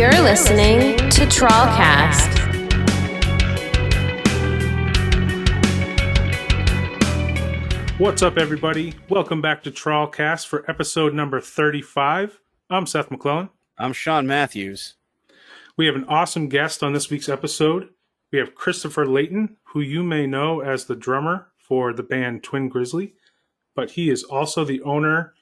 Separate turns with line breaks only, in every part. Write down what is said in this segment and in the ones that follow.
You're listening to TrawlCast.
What's up, everybody? Welcome back to TrawlCast for episode number 35. I'm Seth McClellan.
I'm Sean Matthews.
We have an awesome guest on this week's episode. We have Christopher Leighton, who you may know as the drummer for the band Twin Grizzly, but he is also the owner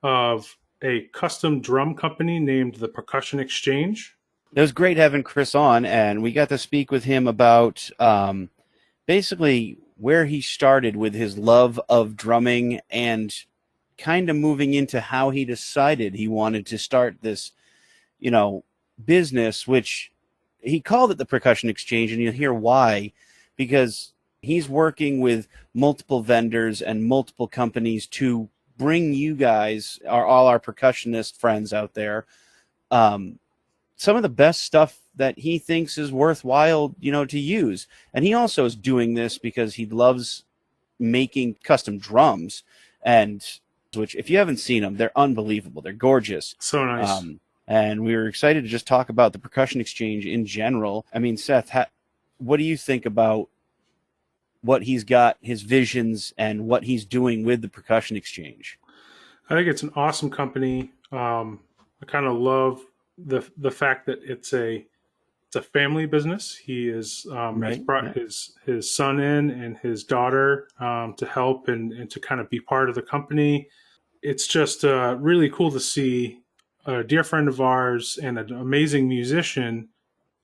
of a custom drum company named the Percussion Exchange.
It was great having Chris on, and we got to speak with him about basically where he started with his love of drumming and kind of moving into how he decided he wanted to start this, business, which he called it the Percussion Exchange, and you'll hear why, because he's working with multiple vendors and multiple companies to bring you guys, all our percussionist friends out there, some of the best stuff that he thinks is worthwhile, to use. And he also is doing this because he loves making custom drums, and which, if you haven't seen them, they're unbelievable. They're gorgeous.
So nice.
And we were excited to just talk about the Percussion Exchange in general. I mean, Seth, what do you think about what he's got, his visions, and what he's doing with the Percussion Exchange?
I think it's an awesome company. I kind of love the fact that it's a family business. He has brought his son in and his daughter to help and to kind of be part of the company. It's just really cool to see a dear friend of ours and an amazing musician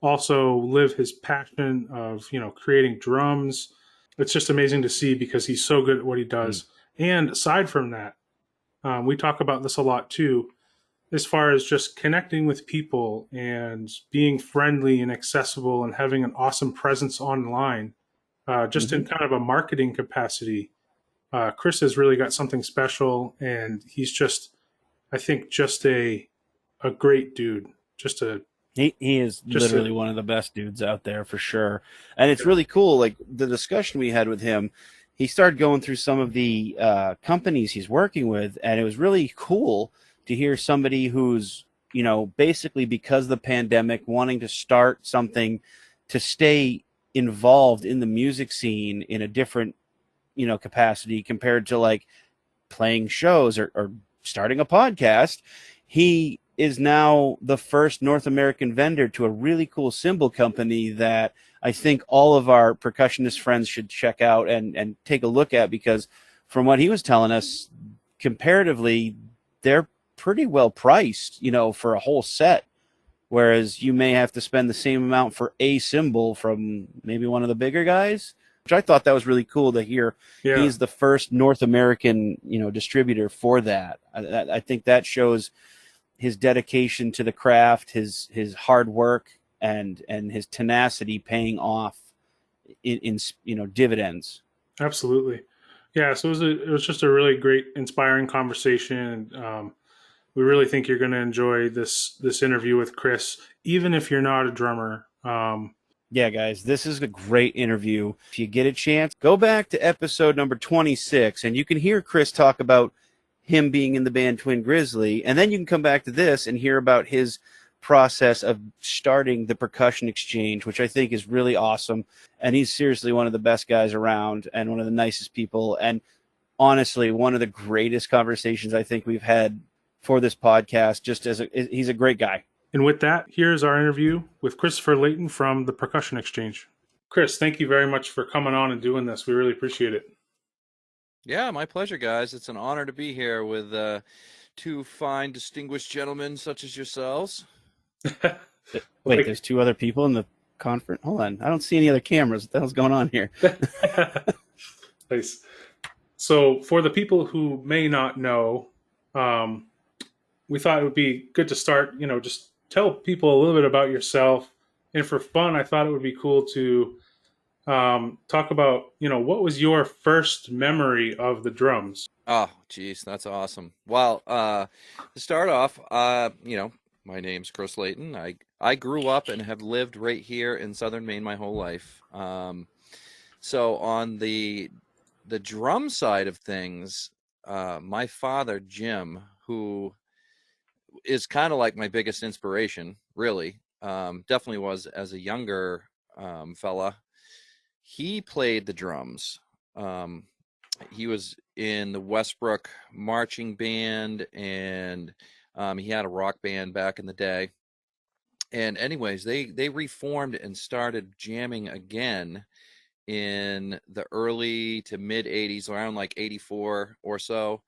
also live his passion of creating drums. It's just amazing to see because he's so good at what he does. And aside from that, we talk about this a lot too, as far as just connecting with people and being friendly and accessible and having an awesome presence online, just in kind of a marketing capacity. Chris has really got something special, and he's just, I think, just a great dude.
He is literally one of the best dudes out there for sure. And it's really cool. Like the discussion we had with him, he started going through some of the companies he's working with, and it was really cool to hear somebody who's, basically because of the pandemic, wanting to start something to stay involved in the music scene in a different, capacity compared to like playing shows or starting a podcast. He is now the first North American vendor to a really cool cymbal company that I think all of our percussionist friends should check out and take a look at, because from what he was telling us, comparatively, they're pretty well priced, for a whole set, whereas you may have to spend the same amount for a cymbal from maybe one of the bigger guys, which I thought that was really cool to hear. Yeah. He's the first North American, distributor for that. I think that shows his dedication to the craft, his hard work, and his tenacity paying off in dividends.
Absolutely. Yeah. So it was just a really great, inspiring conversation. We really think you're going to enjoy this interview with Chris, even if you're not a drummer.
Yeah, guys, this is a great interview. If you get a chance, go back to episode number 26, and you can hear Chris talk about him being in the band Twin Grizzly, and then you can come back to this and hear about his process of starting the Percussion Exchange, which I think is really awesome. And he's seriously one of the best guys around and one of the nicest people, and honestly, one of the greatest conversations I think we've had for this podcast. He's a great guy.
And with that, here's our interview with Christopher Leighton from the Percussion Exchange. Chris, thank you very much for coming on and doing this. We really appreciate it.
Yeah, my pleasure, guys. It's an honor to be here with two fine, distinguished gentlemen such as yourselves.
Wait, there's two other people in the conference? Hold on. I don't see any other cameras. What the hell's going on here?
Nice. So for the people who may not know, we thought it would be good to start, just tell people a little bit about yourself. And for fun, I thought it would be cool to talk about, what was your first memory of the drums?
Oh, geez, that's awesome. Well, to start off, my name's Chris Leighton. I grew up and have lived right here in Southern Maine my whole life. So on the drum side of things, my father, Jim, who is kind of like my biggest inspiration, really. definitely was as a younger fella. He played the drums. He was in the Westbrook marching band, and he had a rock band back in the day. And anyways, they reformed and started jamming again in the early to mid 80s, around like 84 or so,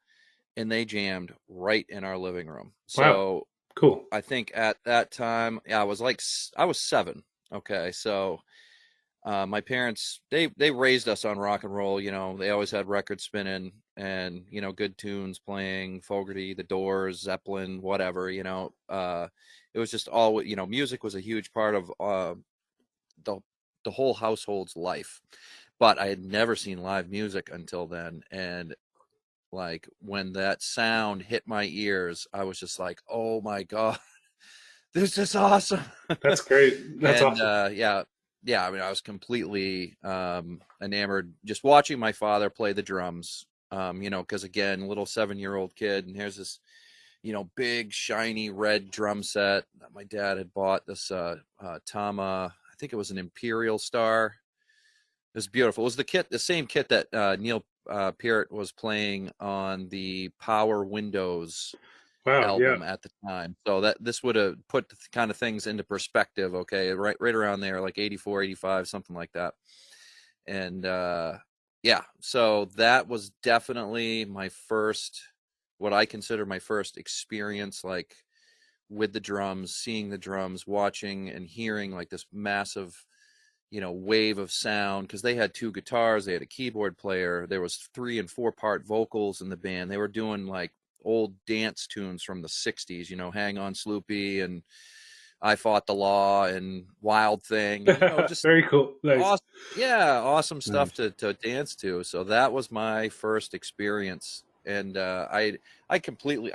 and they jammed right in our living room.
Wow.
So
Cool.
I think at that time, yeah, I was 7. Okay, so my parents, they raised us on rock and roll. You know, they always had records spinning and, you know, good tunes playing, Fogerty, The Doors, Zeppelin, whatever. You know, it was just all, you know, music was a huge part of the the whole household's life. But I had never seen live music until then, and like when that sound hit my ears, I was just like, "Oh my God, this is awesome!"
That's great. That's
And
awesome.
yeah, I mean, I was completely enamored just watching my father play the drums. You know, because again, little 7-year-old kid, and here's this, you know, big shiny red drum set that my dad had bought. This Tama, I think it was an Imperial Star. It was beautiful. It was the same kit that Neil Peart was playing on the Power Windows
Wow. Yeah.
album at the time. So that this would have put the kind of things into perspective. Okay, right around there, like 84, 85, something like that. And yeah, so that was definitely my first, what I consider my first experience, like with the drums, seeing the drums, watching and hearing like this massive, you know, wave of sound, because they had 2 guitars, they had a keyboard player, there was 3 and 4 part vocals in the band. They were doing like old dance tunes from the 60s, you know, Hang On Sloopy and I Fought the Law and Wild Thing, and, you know, just
Very cool. Nice.
awesome, yeah, awesome stuff
Nice.
to dance to. So that was my first experience, and I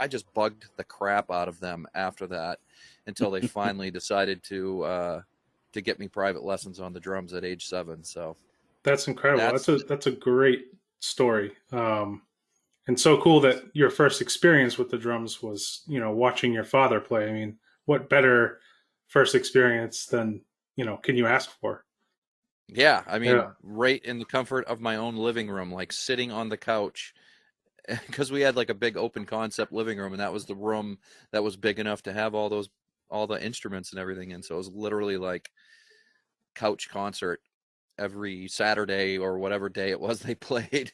just bugged the crap out of them after that until they finally decided to get me private lessons on the drums at age 7. So
That's incredible.
that's
That's a great story. And so cool that your first experience with the drums was, you know, watching your father play. I mean, what better first experience than, you know, can you ask for?
yeah, I
Yeah.
mean, right in the comfort of my own living room, like sitting on the couch, because we had like a big open concept living room, and that was the room that was big enough to have all the instruments and everything in. So it was literally like couch concert every Saturday or whatever day it was they played.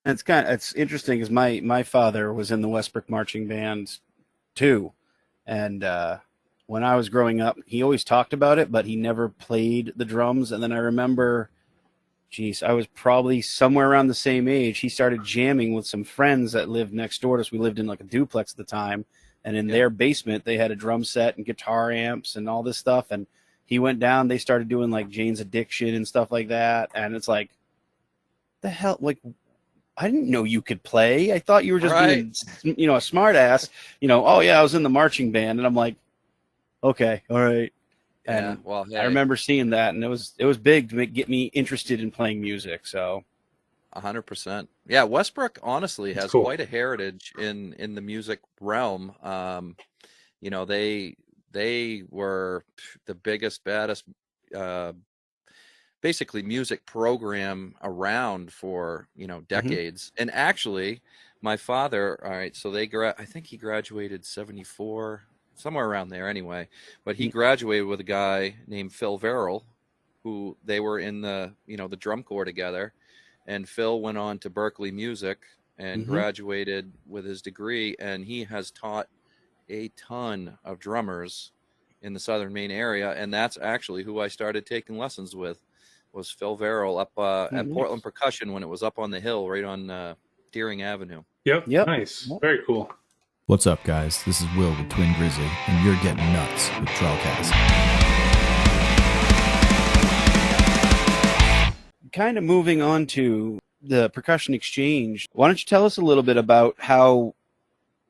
And it's interesting because my father was in the Westbrook marching band too, and when I was growing up, he always talked about it, but he never played the drums. And then I remember, geez, I was probably somewhere around the same age. He started jamming with some friends that lived next door to us. We lived in like a duplex at the time, and in
Yeah.
their basement they had a drum set and guitar amps and all this stuff. And he went down. They started doing like Jane's Addiction and stuff like that. And it's like, the hell, like I didn't know you could play. I thought you were just
Right.
being, you know, a smart ass. You know, oh yeah, I was in the marching band, and I'm like, okay, all right.
Yeah.
And
Well,
I
hey,
remember seeing that, and it was big to get me interested in playing music. So
100%. Yeah, Westbrook honestly
That's
has
cool.
quite a heritage in the music realm. You know, they were the biggest, baddest, uh, basically music program around for, you know,
mhm.
decades. And actually, my father, all right, so I think he graduated 74, somewhere around there anyway. But he graduated with a guy named Phil Verrill, who they were in the, you know, the drum corps together. And Phil went on to Berkeley Music and
Mm-hmm.
graduated with his degree, and he has taught a ton of drummers in the Southern Maine area, and that's actually who I started taking lessons with, was Phil Verrill up at Portland
Nice.
Percussion when it was up on the hill right on Deering Avenue.
Yep.
Yep.
Nice.
Yep.
Very cool.
What's up, guys? This is Will with Twin Grizzly, and you're getting nuts with TrawlCast.
Kind of moving on to the Percussion Exchange. Why don't you tell us a little bit about how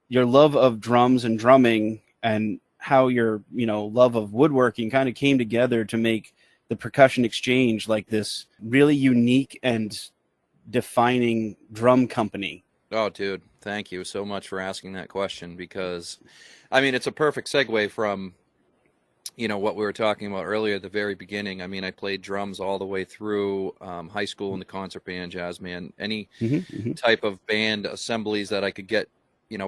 your love of drums and drumming and how your, you know, love of woodworking kind of came together to make the Percussion Exchange like this really unique and defining drum company?
Oh, dude, thank you so much for asking that question, because, I mean, it's a perfect segue from what we were talking about earlier at the very beginning. I mean, I played drums all the way through high school in the concert band, jazz band, any type of band assemblies that I could get,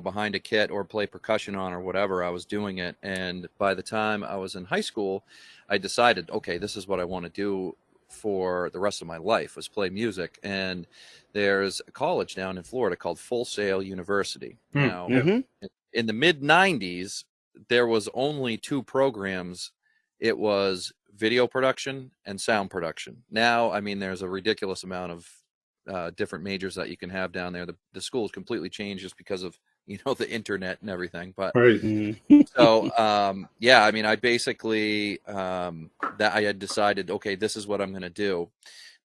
behind a kit or play percussion on or whatever, I was doing it. And by the time I was in high school, I decided, okay, this is what I want to do for the rest of my life, was play music. And there's a college down in Florida called Full Sail University. Now, in the mid 90s, there was only 2 programs. It was video production and sound production. Now, I mean, there's a ridiculous amount of different majors that you can have down there. The school has completely changed just because of, the internet and everything. But so, yeah, I mean, I basically, that I had decided, okay, this is what I'm going to do.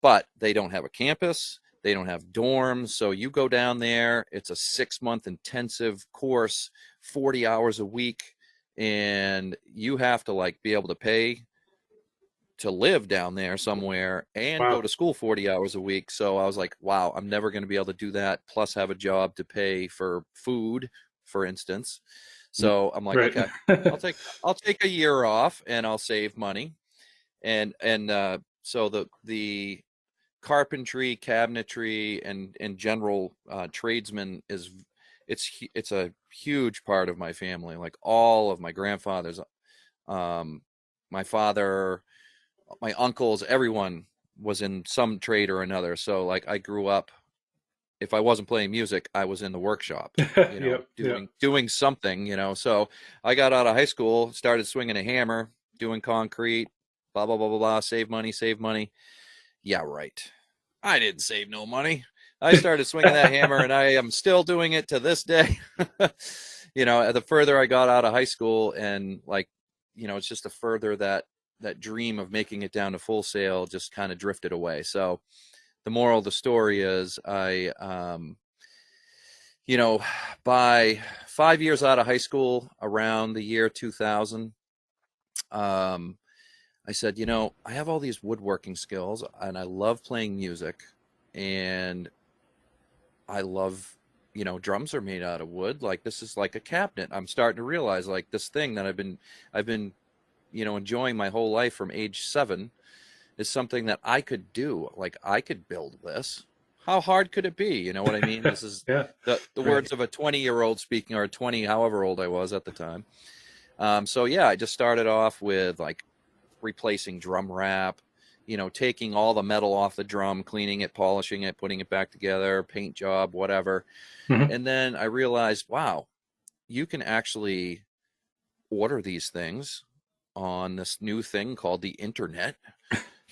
But they don't have a campus. They don't have dorms. So you go down there, it's a 6-month intensive course, 40 hours a week. And you have to be able to pay to live down there somewhere and go to school 40 hours a week. So I was like, wow, I'm never going to be able to do that. Plus have a job to pay for food, for instance. So I'm like, okay, I'll take a year off and I'll save money. And so the carpentry, cabinetry, and general tradesman it's a huge part of my family. Like all of my grandfathers, my father, my uncles, everyone was in some trade or another. So I grew up, if I wasn't playing music, I was in the workshop, doing something, So I got out of high school, started swinging a hammer, doing concrete, blah, blah, blah, blah, blah, save money. Yeah, right. I didn't save no money. I started swinging that hammer, and I am still doing it to this day. The further I got out of high school, and it's just the further that dream of making it down to Full Sail just kind of drifted away. So the moral of the story is I, by 5 years out of high school, around the year 2000, I said, I have all these woodworking skills and I love playing music, and I love, drums are made out of wood. This is like a cabinet. I'm starting to realize this thing that I've been, enjoying my whole life from age 7 is something that I could do. I could build this. How hard could it be? You know what I mean? This is the words of a 20-year-old speaking, or 20, however old I was at the time. So yeah, I just started off with replacing drum wrap, taking all the metal off the drum, cleaning it, polishing it, putting it back together, paint job, whatever. And then I realized, wow, you can actually order these things on this new thing called the internet.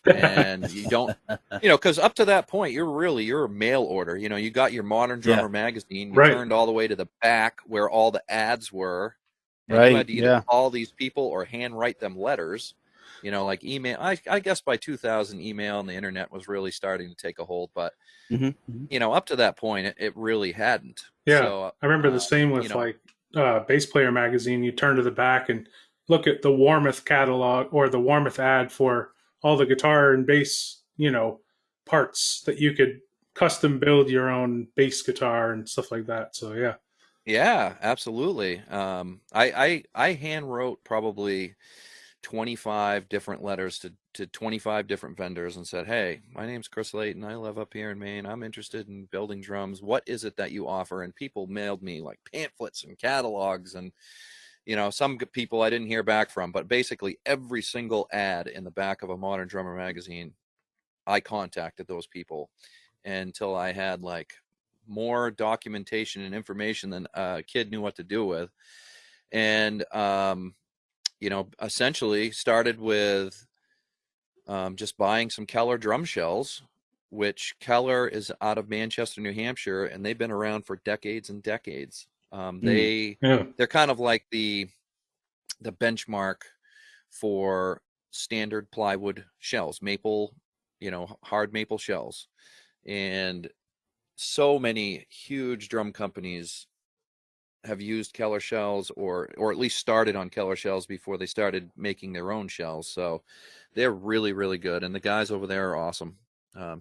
And you don't, because up to that point, you're a mail order. You got your Modern Drummer magazine. You turned all the way to the back where all the ads were. And you had to either call these people or handwrite them letters. Email. I guess by 2000, email and the internet was really starting to take a hold. But, up to that point, it really hadn't.
Yeah,
so,
I remember the same with Bass Player magazine. You turn to the back and look at the Warmoth catalog or the Warmoth ad for all the guitar and bass, parts that you could custom build your own bass guitar and stuff like that. So yeah.
Yeah, absolutely. I hand wrote probably 25 different letters to 25 different vendors and said, hey, my name's Chris Leighton. I live up here in Maine. I'm interested in building drums. What is it that you offer? And people mailed me pamphlets and catalogs, and some people I didn't hear back from, but basically every single ad in the back of a Modern Drummer magazine, I contacted those people until I had more documentation and information than a kid knew what to do with. And essentially started with just buying some Keller drum shells, which Keller is out of Manchester, New Hampshire, and they've been around for decades and decades. They're kind of like the benchmark for standard plywood shells, maple, hard maple shells. And so many huge drum companies have used Keller shells or at least started on Keller shells before they started making their own shells. So they're really, really good. And the guys over there are awesome.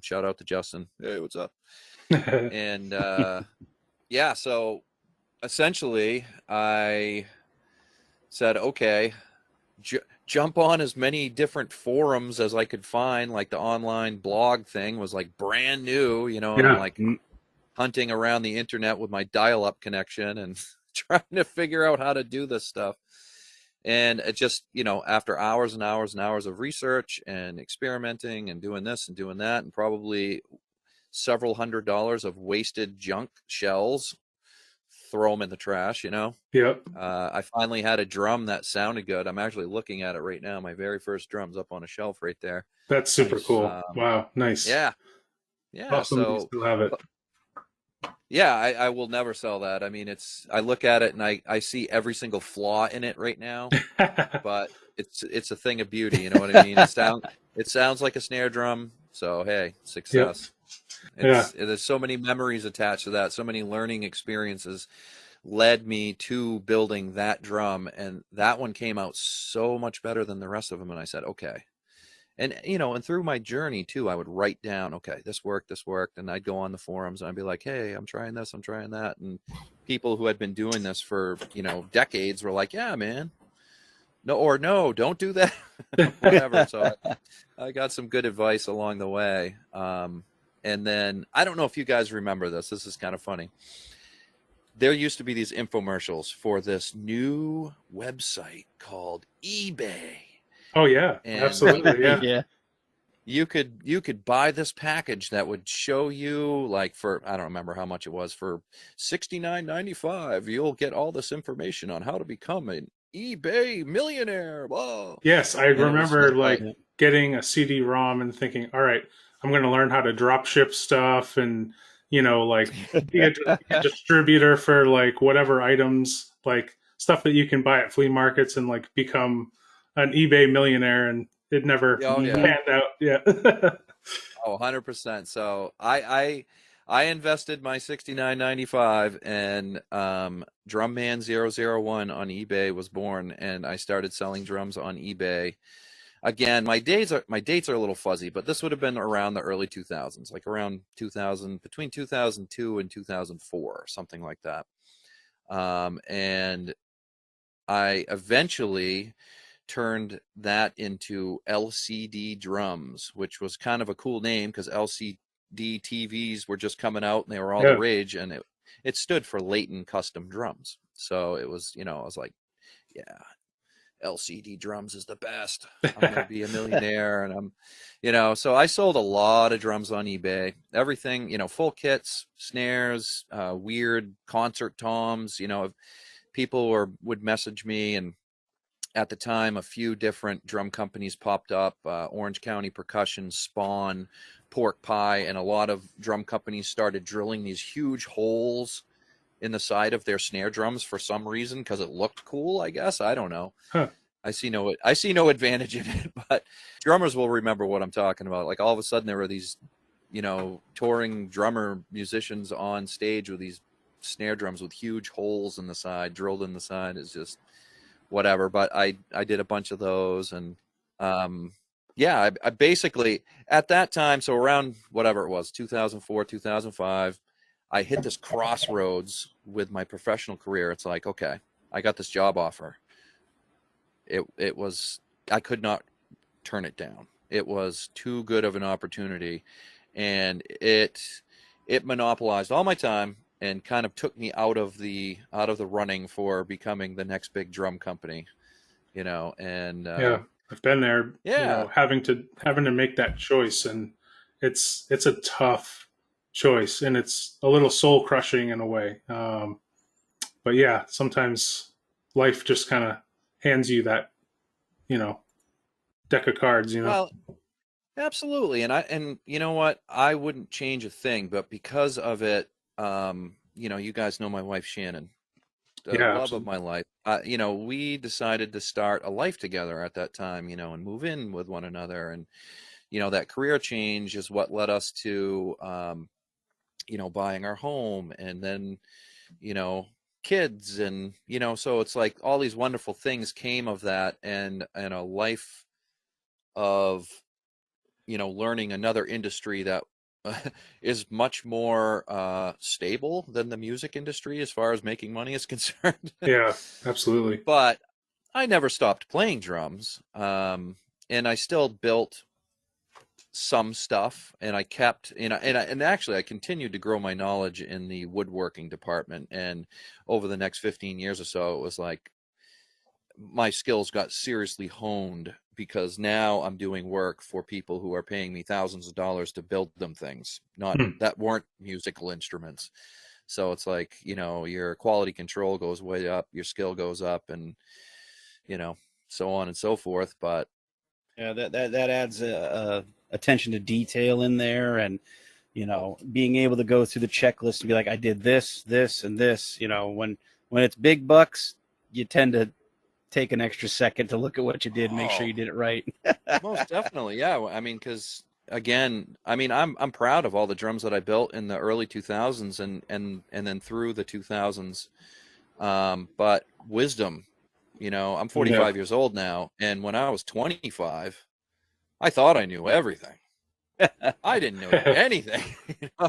Shout out to Justin. Hey, what's up? And yeah, so essentially I said, okay, jump on as many different forums as I could find. Like the online blog thing was like brand new, and I'm like hunting around the internet with my dial-up connection and trying to figure out how to do this stuff. And it just, after hours and hours and hours of research and experimenting and doing this and doing that, and probably several $100s of wasted junk shells, throw them in the trash,
Yep.
I finally had a drum that sounded good. I'm actually looking at it right now. My very first drum's up on a shelf right there.
That's super cool. Wow. Nice.
Yeah.
Awesome. So you still have it.
Yeah, I will never sell that. I mean, I look at it and I see every single flaw in it right now, but it's a thing of beauty. You know what I mean? It sounds like a snare drum. So, hey, success. Yep. There's so many memories attached to that. So many learning experiences led me to building that drum. And that one came out so much better than the rest of them. And I said, okay. And, and through my journey too, I would write down, okay, this worked. And I'd go on the forums and I'd be like, hey, I'm trying this, I'm trying that. And people who had been doing this for, decades were like, yeah, man, no, don't do that. Whatever. So I got some good advice along the way. And then I don't know if you guys remember this. This is kind of funny. There used to be these infomercials for this new website called eBay.
Oh yeah,
and
absolutely. Yeah.
You could buy this package that would show you, like, for, I don't remember how much it was, for $69.95. You'll get all this information on how to become an eBay millionaire. Whoa.
Yes, I remember getting a CD-ROM and thinking, all right, I'm going to learn how to drop ship stuff and be a distributor for whatever items, stuff that you can buy at flea markets, and become an eBay millionaire, and it never panned out. Yeah.
Oh, 100%. So I invested my $69.95, and Drumman 001 on eBay was born, and I started selling drums on eBay. Again, my dates are a little fuzzy, but this would have been around the early 2000s, like around 2000, between 2002 and 2004, something like that. And I eventually turned that into LCD Drums, which was kind of a cool name because LCD TVs were just coming out and they were all the rage, and it stood for Leighton Custom Drums. So it was, I was like, yeah, LCD Drums is the best. I'm going to be a millionaire. And so I sold a lot of drums on eBay, everything, full kits, snares, weird concert toms, people would message me, and at the time, a few different drum companies popped up, Orange County Percussion, Spawn, Pork Pie, and a lot of drum companies started drilling these huge holes in the side of their snare drums for some reason, because it looked cool, I guess. I don't know.
Huh.
I see no advantage in it, but drummers will remember what I'm talking about. Like, all of a sudden there were these, touring drummer musicians on stage with these snare drums with huge holes in the side, drilled in the side. Is just whatever. But I did a bunch of those, and I basically at that time, so around whatever it was, 2004, 2005, I hit this crossroads with my professional career. It's like, okay, I got this job offer. It was, I could not turn it down. It was too good of an opportunity, and it monopolized all my time and kind of took me out of the running for becoming the next big drum company, and
I've been there, having to make that choice, and it's a tough choice, and it's a little soul crushing in a way. But yeah, sometimes life just kind of hands you that, deck of cards,
Well, absolutely. And you know what? I wouldn't change a thing, but because of it, you guys know my wife, Shannon, the love of my life. We decided to start a life together at that time, and move in with one another. And, that career change is what led us to, buying our home, and then, kids, and, so it's like all these wonderful things came of that, and a life of, learning another industry that is much more stable than the music industry as far as making money is concerned.
Yeah, absolutely.
But I never stopped playing drums, and I still built some stuff, and I kept, and actually I continued to grow my knowledge in the woodworking department. And over the next 15 years or so, it was like my skills got seriously honed, because now I'm doing work for people who are paying me thousands of dollars to build them things, not that weren't musical instruments. So it's like, your quality control goes way up, your skill goes up, and so on and so forth. But
yeah, that adds attention to detail in there, and being able to go through the checklist and be like, I did this, this, and this. When it's big bucks, you tend to take an extra second to look at what you did and make sure you did it right.
Most definitely, yeah. I mean, because again, I'm proud of all the drums that I built in the early 2000s and then through the 2000s. But wisdom, I'm 45 years old now, and when I was 25, I thought I knew everything. I didn't know anything.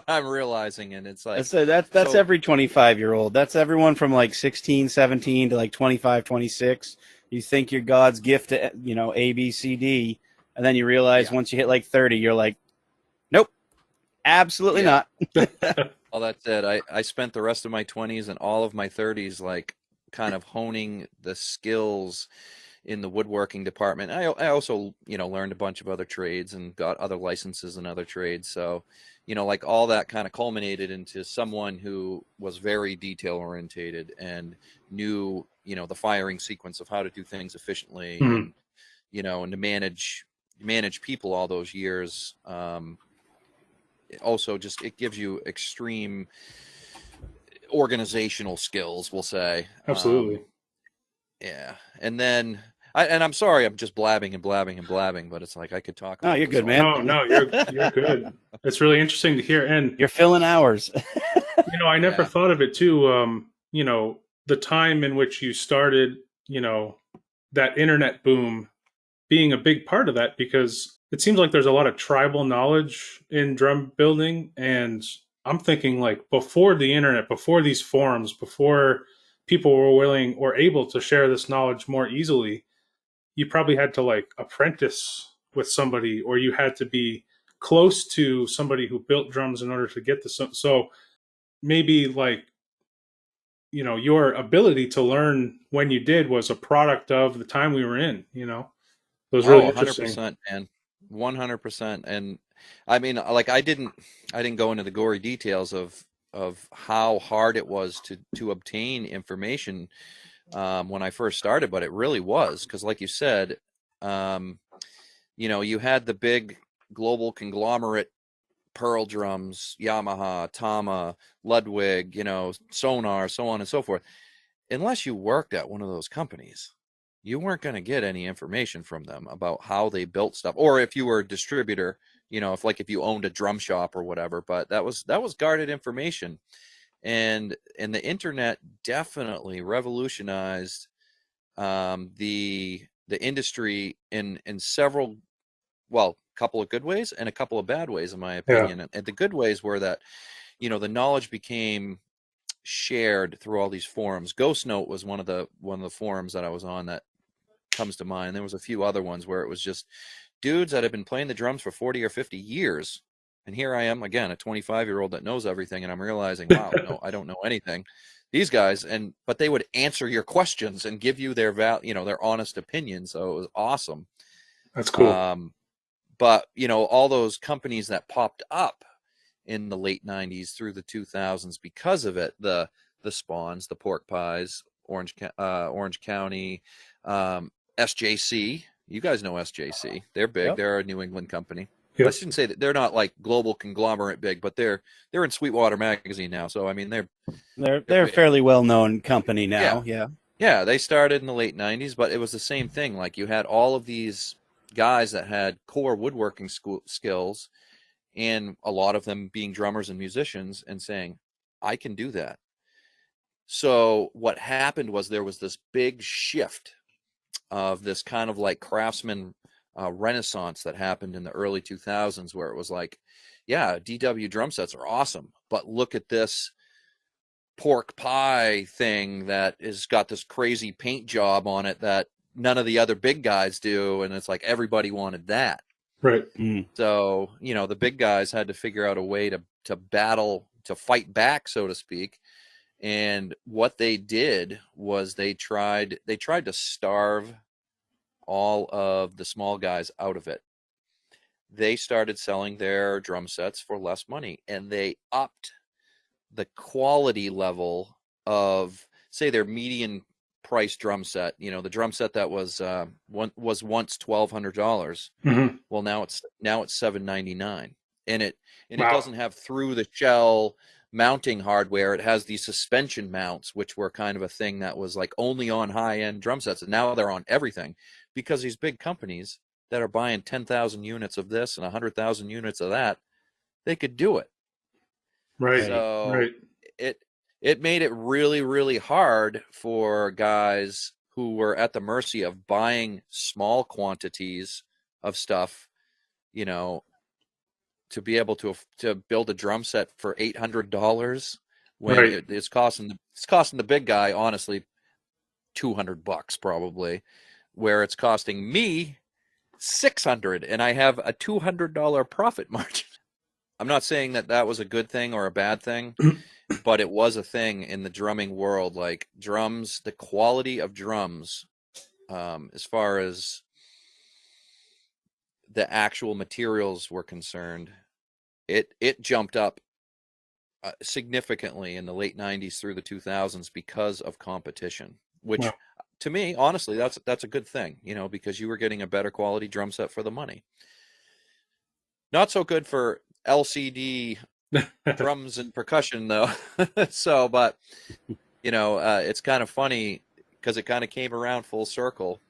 I'm realizing, and it's like
that's every 25-year-old. That's everyone from like 16, 17 to like 25, 26. You think you're God's gift to A, B, C, D, and then you realize once you hit like 30, you're like, nope, absolutely not.
Well, that's it. I spent the rest of my 20s and all of my 30s like kind of honing the skills in the woodworking department. I also, learned a bunch of other trades and got other licenses in other trades. So, like all that kind of culminated into someone who was very detail orientated and knew, the firing sequence of how to do things efficiently, and, and to manage people all those years. Also it gives you extreme organizational skills, we'll say.
Absolutely.
Yeah. And then I'm sorry, I'm just blabbing, but it's like I could talk about
you're good, man.
No, you're good. It's really interesting to hear. And
you're filling hours.
I never thought of it too. The time in which you started, that internet boom being a big part of that, because it seems like there's a lot of tribal knowledge in drum building. And I'm thinking like before the internet, before these forums, before people were willing or able to share this knowledge more easily, you probably had to like apprentice with somebody, or you had to be close to somebody who built drums in order to get this. So maybe like, your ability to learn when you did was a product of the time we were in, it was really interesting.
100%, man. 100%. And I mean, like I didn't go into the gory details of how hard it was to obtain information when I first started, but it really was, because like you said, you had the big global conglomerate Pearl drums, Yamaha, Tama, Ludwig, Sonar, so on and so forth. Unless you worked at one of those companies, you weren't going to get any information from them about how they built stuff, or if you were a distributor, if you owned a drum shop or whatever. But that was guarded information. And the internet definitely revolutionized the industry in several, couple of good ways and a couple of bad ways, in my opinion. Yeah. And the good ways were that, the knowledge became shared through all these forums. Ghost Note was one of the forums that I was on that comes to mind. There was a few other ones where it was just dudes that had been playing the drums for 40 or 50 years. And here I am, again, a 25-year-old that knows everything, and I'm realizing, wow, no, I don't know anything. These guys, but they would answer your questions and give you their their honest opinion. So it was awesome.
That's cool.
But all those companies that popped up in the late 90s through the 2000s because of it, the Spawns, the Pork Pies, Orange County, SJC. You guys know SJC. They're big. Yep. They're a New England company. Yep. I shouldn't say that they're not like global conglomerate big, but they're in Sweetwater Magazine now. So I mean, they're
a fairly well-known company now.
Yeah. They started in the late 90s, but it was the same thing. Like you had all of these guys that had core woodworking skills, and a lot of them being drummers and musicians, and saying, I can do that. So what happened was there was this big shift of this kind of like craftsman renaissance that happened in the early 2000s, where it was like, yeah, DW drum sets are awesome, but look at this pork pie thing that has got this crazy paint job on it that none of the other big guys do, and it's like everybody wanted that.
Right.
So, you know, the big guys had to figure out a way to battle, to fight back, so to speak. And what they did was they tried to starve all of the small guys out of it. They started selling their drum sets for less money, and they upped the quality level of, say, their median price drum set. You know, the drum set that was once $1,200. Well, now it's $799, and it doesn't have through the shell mounting hardware. It has these suspension mounts, which were kind of a thing that was like only on high end drum sets, and now they're on everything, because these big companies that are buying 10,000 units of this and 100,000 units of that, they could do it.
Right.
So it made it really, really hard for guys who were at the mercy of buying small quantities of stuff, you know, to be able to build a drum set for $800 when it's costing the big guy, honestly, $200 probably, where it's costing me $600, and I have a $200 profit margin. I'm not saying that was a good thing or a bad thing, but it was a thing in the drumming world. Like drums, the quality of drums, as far as the actual materials were concerned, it jumped up significantly in the late 90s through the 2000s because of competition, which to me, honestly, that's a good thing, you know, because you were getting a better quality drum set for the money. Not so good for LCD drums and percussion, though. So, but you know, it's kind of funny because it kind of came around full circle,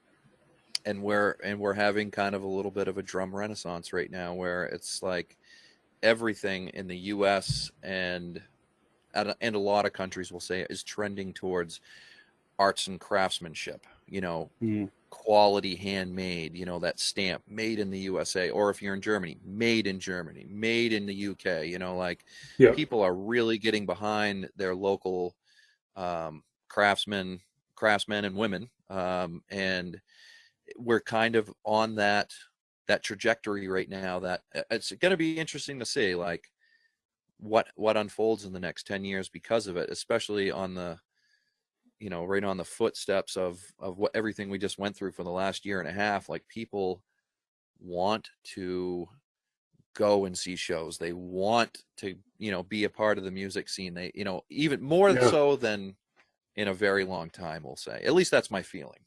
and we're having kind of a little bit of a drum renaissance right now, where it's like everything in the U.S. and a lot of countries will say is trending towards arts and craftsmanship. You know, quality handmade, you know, that stamp, made in the USA, or if you're in Germany, made in Germany, made in the UK, you know, like people are really getting behind their local craftsmen and women. And we're kind of on that trajectory right now, that it's going to be interesting to see like what unfolds in the next 10 years because of it, especially on the, you know, right on the footsteps of what everything we just went through for the last year and a half. Like people want to go and see shows. They want to, you know, be a part of the music scene. They, you know, even more so than in a very long time, we'll say. At least that's my feeling.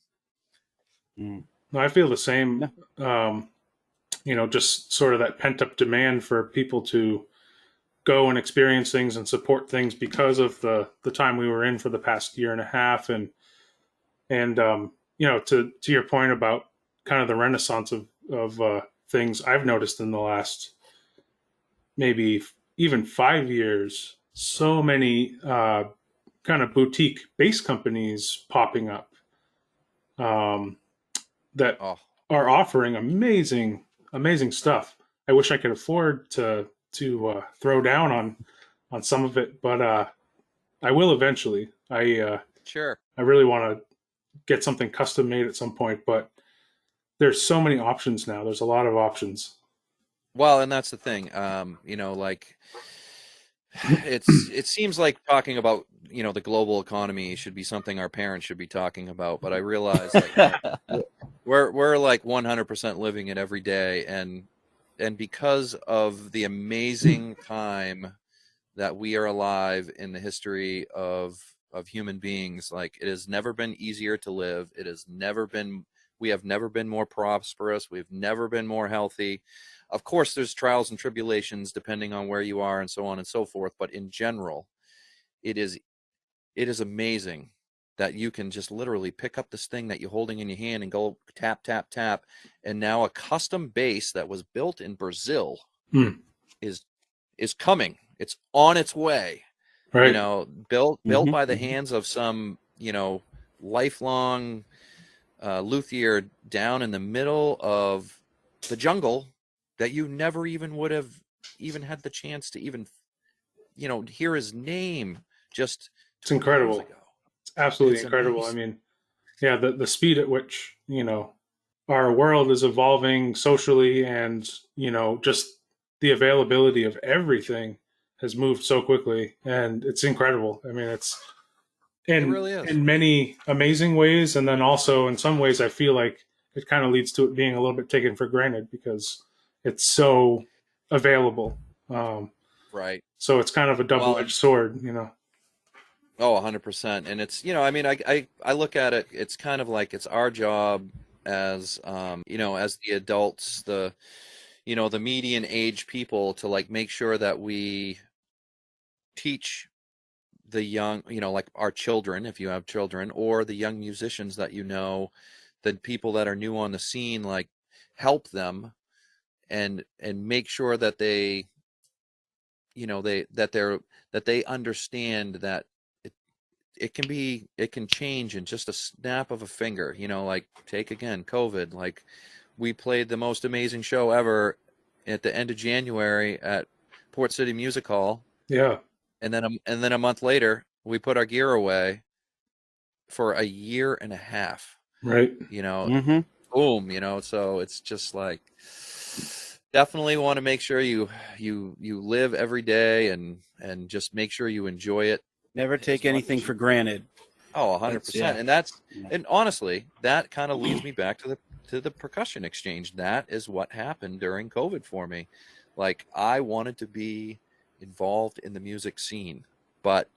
No, I feel the same. You know, just sort of that pent up demand for people to go and experience things and support things because of the time we were in for the past year and a half. And you know, to your point about kind of the renaissance of things I've noticed in the last maybe even 5 years, so many kind of boutique bass companies popping up that are offering amazing stuff. I wish I could afford to throw down on some of it, but I will eventually. I really want to get something custom made at some point, but there's so many options now. There's a lot of options.
Well, and that's the thing. You know, like it seems like talking about, you know, the global economy should be something our parents should be talking about, but I realize like we're like 100% living it every day, and because of the amazing time that we are alive in the history of human beings, like it has never been easier to live. We have never been more prosperous. We've never been more healthy. Of course, there's trials and tribulations depending on where you are and so on and so forth. But in general, it is amazing that you can just literally pick up this thing that you're holding in your hand and go tap, tap, tap. And now a custom bass that was built in Brazil is coming. It's on its way. Right. You know, built by the hands of some, you know, lifelong luthier down in the middle of the jungle that you never even would have even had the chance to even, you know, hear his name. Just
it's incredible. It's absolutely incredible. Amazing. I mean, yeah, the speed at which, our world is evolving socially, and, just the availability of everything has moved so quickly, and it's incredible. I mean, it's
It
in
really is.
in many amazing ways, and then also in some ways I feel like it kind of leads to it being a little bit taken for granted because it's so available.
Right.
So it's kind of a
Well, and
double-edged sword,
100%. And it's, I mean, I look at it, it's kind of like it's our job as, as the adults, the median age people to like make sure that we teach the young, like our children, if you have children, or the young musicians that the people that are new on the scene, like help them and make sure that they, that they understand that it can change in just a snap of a finger, like take again COVID. Like we played the most amazing show ever at the end of January at Port City Music Hall,
Yeah,
and then a month later we put our gear away for a year and a half.
right.
You know,
Mm-hmm.
boom. So it's just like definitely want to make sure you live every day and just make sure you enjoy it
Never
as
take
much
anything
as you
for
can.
granted.
Oh,
That's
100%. And honestly, that kind of leads me back to the percussion exchange. That is what happened during COVID for me. Like I wanted to be involved in the music scene, but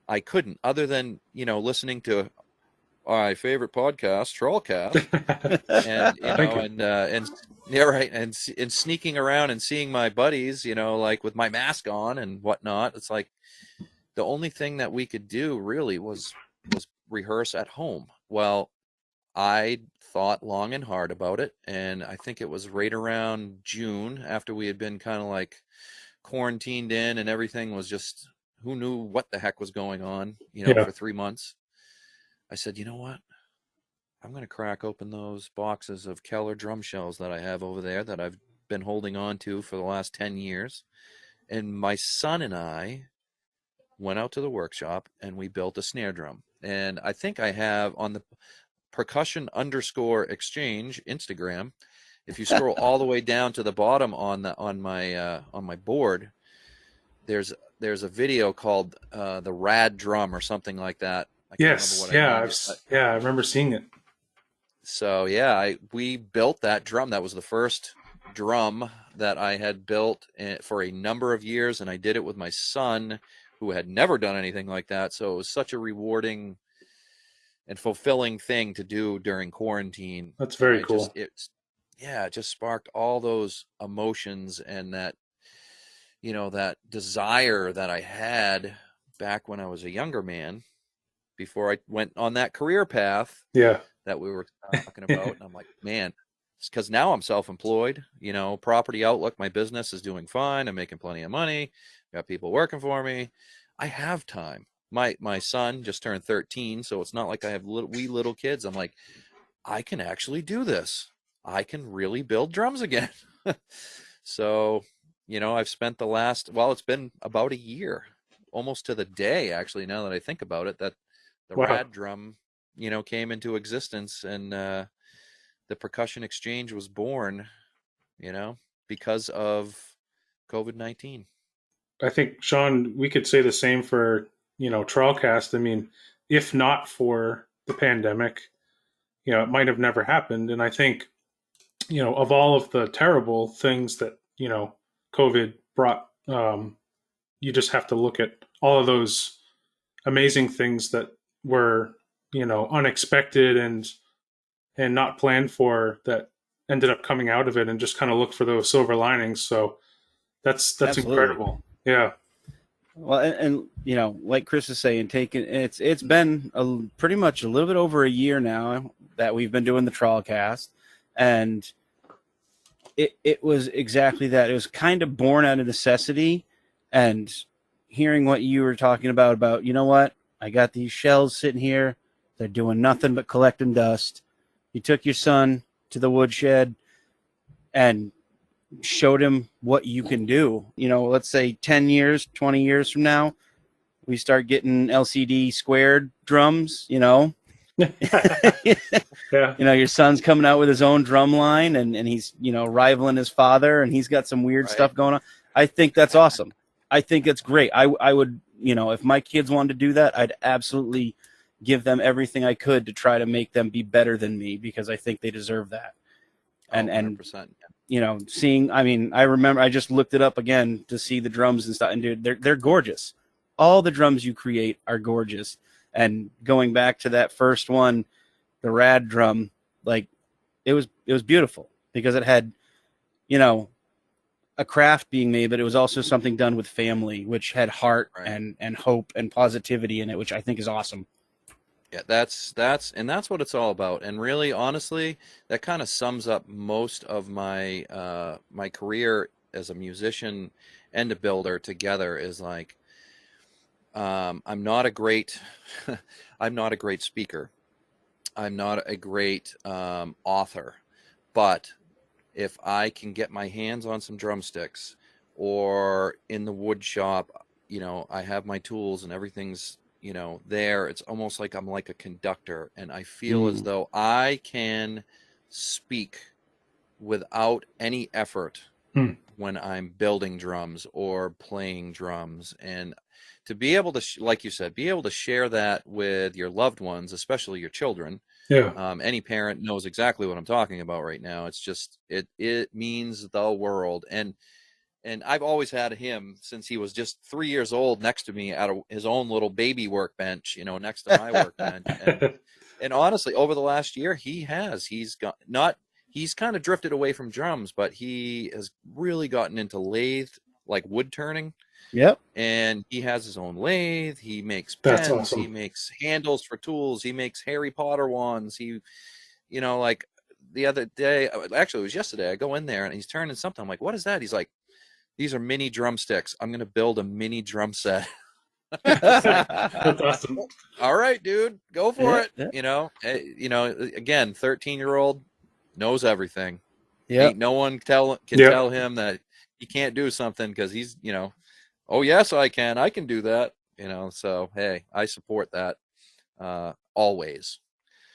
I couldn't other than, listening to my favorite podcast, TrawlCast, and
Thank you.
and yeah, right, and sneaking around and seeing my buddies, like with my mask on and whatnot. It's like the only thing that we could do really was rehearse at home. Well, I thought long and hard about it, and I think it was right around June after we had been kind of like quarantined in and everything was just who knew what the heck was going on,
Yeah,
for 3 months. I said, you know what? I'm going to crack open those boxes of Keller drum shells that I have over there that I've been holding on to for the last 10 years. And my son and I went out to the workshop and we built a snare drum. And I think I have on the percussion_exchange Instagram, if you scroll all the way down to the bottom on my board, there's a video called the Rad Drum or something like that. I can't remember
yes,
what I
yeah,
named it, but
I remember seeing it.
so yeah, we built that drum. That was the first drum that I had built for a number of years, and I did it with my son, who had never done anything like that. So it was such a rewarding and fulfilling thing to do during quarantine.
That's
And
very cool.
it just sparked all those emotions and that, that desire that I had back when I was a younger man before I went on that career path
Yeah,
that we were talking about. And I'm like, man, it's because now I'm self-employed, Property Outlook, my business is doing fine. I'm making plenty of money. Got people working for me. I have time. My son just turned 13, so it's not like I have wee little kids. I'm like, I can actually do this. I can really build drums again. So, I've spent it's been about a year, almost to the day, actually, now that I think about it, that the
wow.
Rad Drum, came into existence, and the Percussion Exchange was born, because of COVID-19.
I think, Sean, we could say the same for, TrawlCast. I mean, if not for the pandemic, it might have never happened. And I think, of all of the terrible things that, COVID brought, you just have to look at all of those amazing things that were, unexpected and not planned for, that ended up coming out of it, and just kind of look for those silver linings. So that's
Absolutely.
incredible. Yeah.
Well, and like Chris is saying, it's been pretty much a little bit over a year now that we've been doing the TrawlCast, and it was exactly that. It was kind of born out of necessity, and hearing what you were talking about, you know what, I got these shells sitting here, they're doing nothing but collecting dust. You took your son to the woodshed and showed him what you can do. Let's say 10 years, 20 years from now, we start getting LCD squared drums,
Yeah.
You know, your son's coming out with his own drum line, and he's, you know, rivaling his father, and he's got some weird
Right.
stuff going on. I think that's awesome. I think it's great. I would, you know, if my kids wanted to do that, I'd absolutely give them everything I could to try to make them be better than me, because I think they deserve that. And
100%.
you know, seeing, I mean, I remember I just looked it up again to see the drums and stuff, and dude, they're gorgeous. All the drums you create are gorgeous. And going back to that first one, the rad drum, like it was beautiful, because it had, you know, a craft being made, but it was also something done with family, which had heart
Right.
and hope and positivity in it, which I think is awesome.
Yeah, that's what it's all about. And really, honestly, that kind of sums up most of my my career as a musician and a builder together. Is like, I'm not a great I'm not a great speaker. I'm not a great author, but if I can get my hands on some drumsticks, or in the wood shop, you know, I have my tools and everything's, you know, there. It's almost like I'm like a conductor, and I feel as though I can speak without any effort
Hmm.
when I'm building drums or playing drums. And to be able to, like you said, be able to share that with your loved ones, especially your children.
Yeah.
Any parent knows exactly what I'm talking about right now. It's just, it means the world. And I've always had him since he was just 3 years old next to me at his own little baby workbench, you know, next to my workbench. And honestly, over the last year, he's kind of drifted away from drums, but he has really gotten into lathe, like wood turning.
Yep.
And he has his own lathe. He makes
That's
pens. He
awesome.
makes handles for tools. He makes Harry Potter wands. He, you know, like the other day, actually it was yesterday, I go in there and he's turning something. I'm like, what is that? He's like, these are mini drumsticks. I'm going to build a mini drum set.
That's awesome.
All right, dude, go for it.
Yeah.
You know, again, 13-year-old knows everything.
Yeah.
Ain't no one can tell him that he can't do something, because he's, you know, oh yes, I can do that. You know, so hey, I support that always.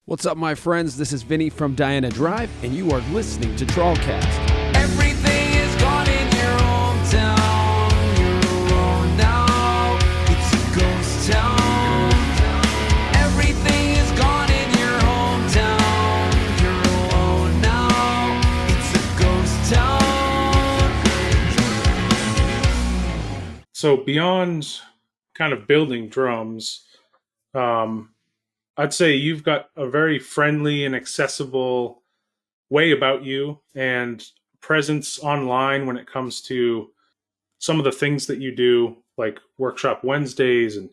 What's up, my friends? This is Vinny from Diana Drive, and you are listening to TrawlCast.
Everything is gone in your hometown. You're on now. It's a ghost town. Everything is gone in your hometown. You're alone now. It's a ghost town.
So beyond kind of building drums, I'd say you've got a very friendly and accessible way about you and presence online when it comes to some of the things that you do, like Workshop Wednesdays, and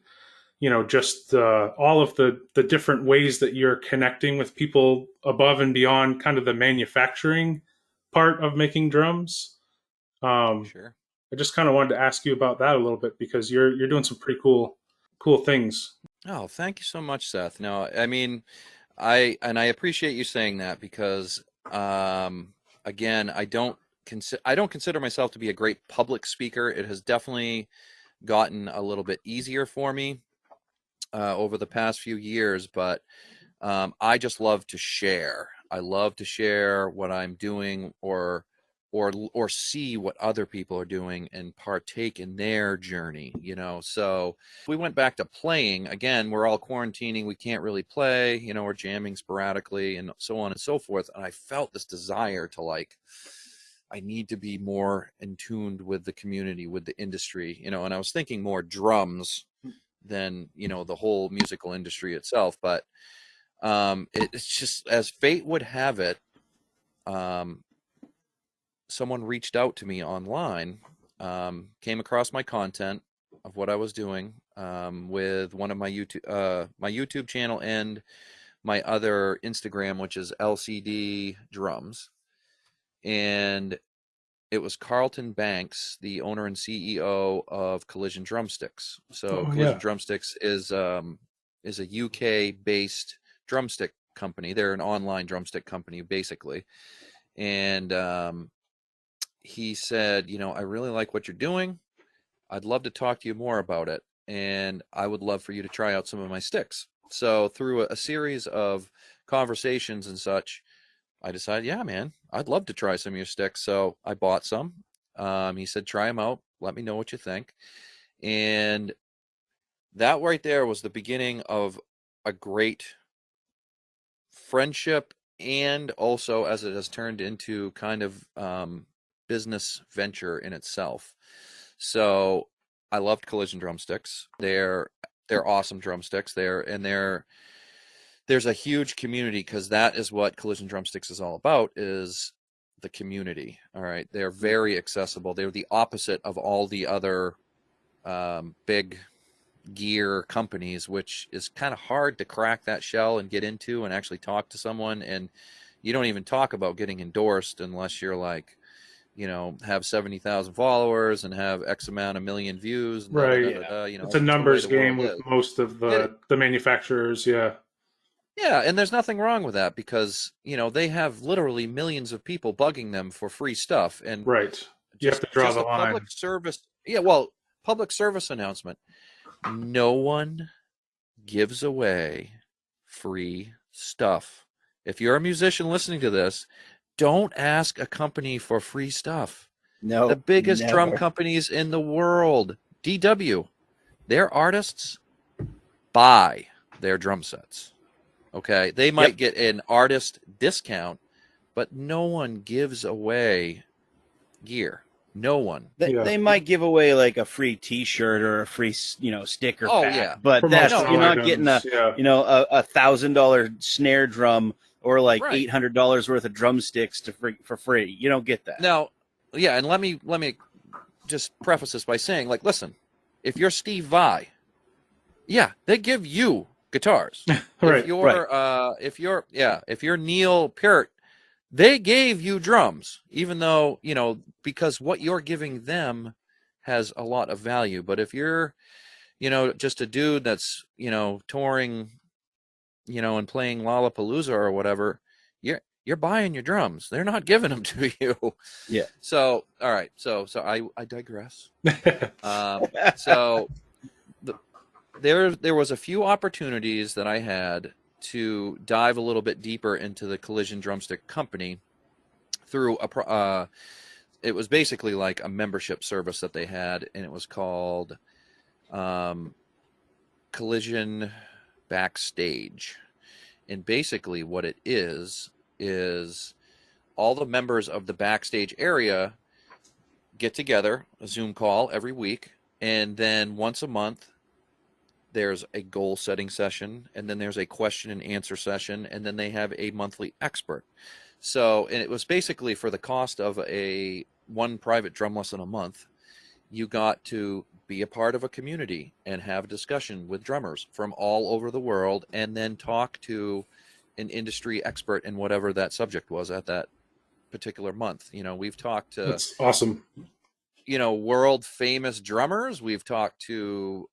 you know, just all of the different ways that you're connecting with people above and beyond kind of the manufacturing part of making drums.
Sure.
I just kind of wanted to ask you about that a little bit, because you're doing some pretty cool things.
Oh, thank you so much, Seth. No, I mean, I appreciate you saying that, because again, I don't consider myself to be a great public speaker. It has definitely gotten a little bit easier for me over the past few years, but I just love to share. I love to share what I'm doing, or see what other people are doing and partake in their journey, you know. So we went back to playing again. We're all quarantining. We can't really play, you know, we're jamming sporadically and so on and so forth. And I felt this desire to, like, I need to be more in tuned with the community, with the industry, you know. And I was thinking more drums than, you know, the whole musical industry itself. But it's just, as fate would have it, someone reached out to me online, came across my content of what I was doing with one of my YouTube channel and my other Instagram, which is LCD Drums. And it was Carlton Banks, the owner and CEO of Collision Drumsticks. So Collision Drumsticks is a UK based drumstick company. They're an online drumstick company, basically. And he said, you know, I really like what you're doing. I'd love to talk to you more about it. And I would love for you to try out some of my sticks. So through a series of conversations and such, I decided, yeah, man, I'd love to try some of your sticks. So I bought some. He said, try them out. Let me know what you think. And that right there was the beginning of a great friendship, and also as it has turned into kind of business venture in itself. So I loved Collision drumsticks. They're awesome drumsticks. There's a huge community, because that is what Collision drumsticks is all about, is the community. All right, they're very accessible. They're the opposite of all the other big gear companies, which is kind of hard to crack that shell and get into and actually talk to someone. And you don't even talk about getting endorsed unless you're like, have 70,000 followers and have X amount of million views. And
Right. It's a numbers game with most of the manufacturers. Yeah.
Yeah, and there's nothing wrong with that, because they have literally millions of people bugging them for free stuff. And
right, you have to draw the line.
Public service, public service announcement: no one gives away free stuff. If you're a musician listening to this, don't ask a company for free stuff.
No,
the biggest
never.
Drum companies in the world, DW, their artists buy their drum sets. Okay, they might get an artist discount, but no one gives away gear. No one.
They might give away like a free T-shirt or a free, sticker pack.
Yeah.
But
Promotional
you're not
items,
getting a $1,000 snare drum or like $800 worth of drumsticks for free. You don't get that.
Now, yeah, and let me just preface this by saying, like, listen, if you're Steve Vai, they give you guitars.
Right.
If you're Neil Peart, they gave you drums, even though, because what you're giving them has a lot of value. But if you're, just a dude that's, touring, and playing Lollapalooza or whatever, you're buying your drums. They're not giving them to you.
Yeah.
So, all right. So I digress. So there was a few opportunities that I had to dive a little bit deeper into the Collision drumstick company through it was basically like a membership service that they had, and it was called Collision Backstage. And basically what it is all the members of the backstage area get together, a Zoom call every week, and then once a month there's a goal setting session, and then there's a question and answer session, and then they have a monthly expert. So, and it was basically for the cost of one private drum lesson a month, you got to be a part of a community and have a discussion with drummers from all over the world, and then talk to an industry expert in whatever that subject was at that particular month. We've talked to
That's awesome.
World famous drummers. We've talked to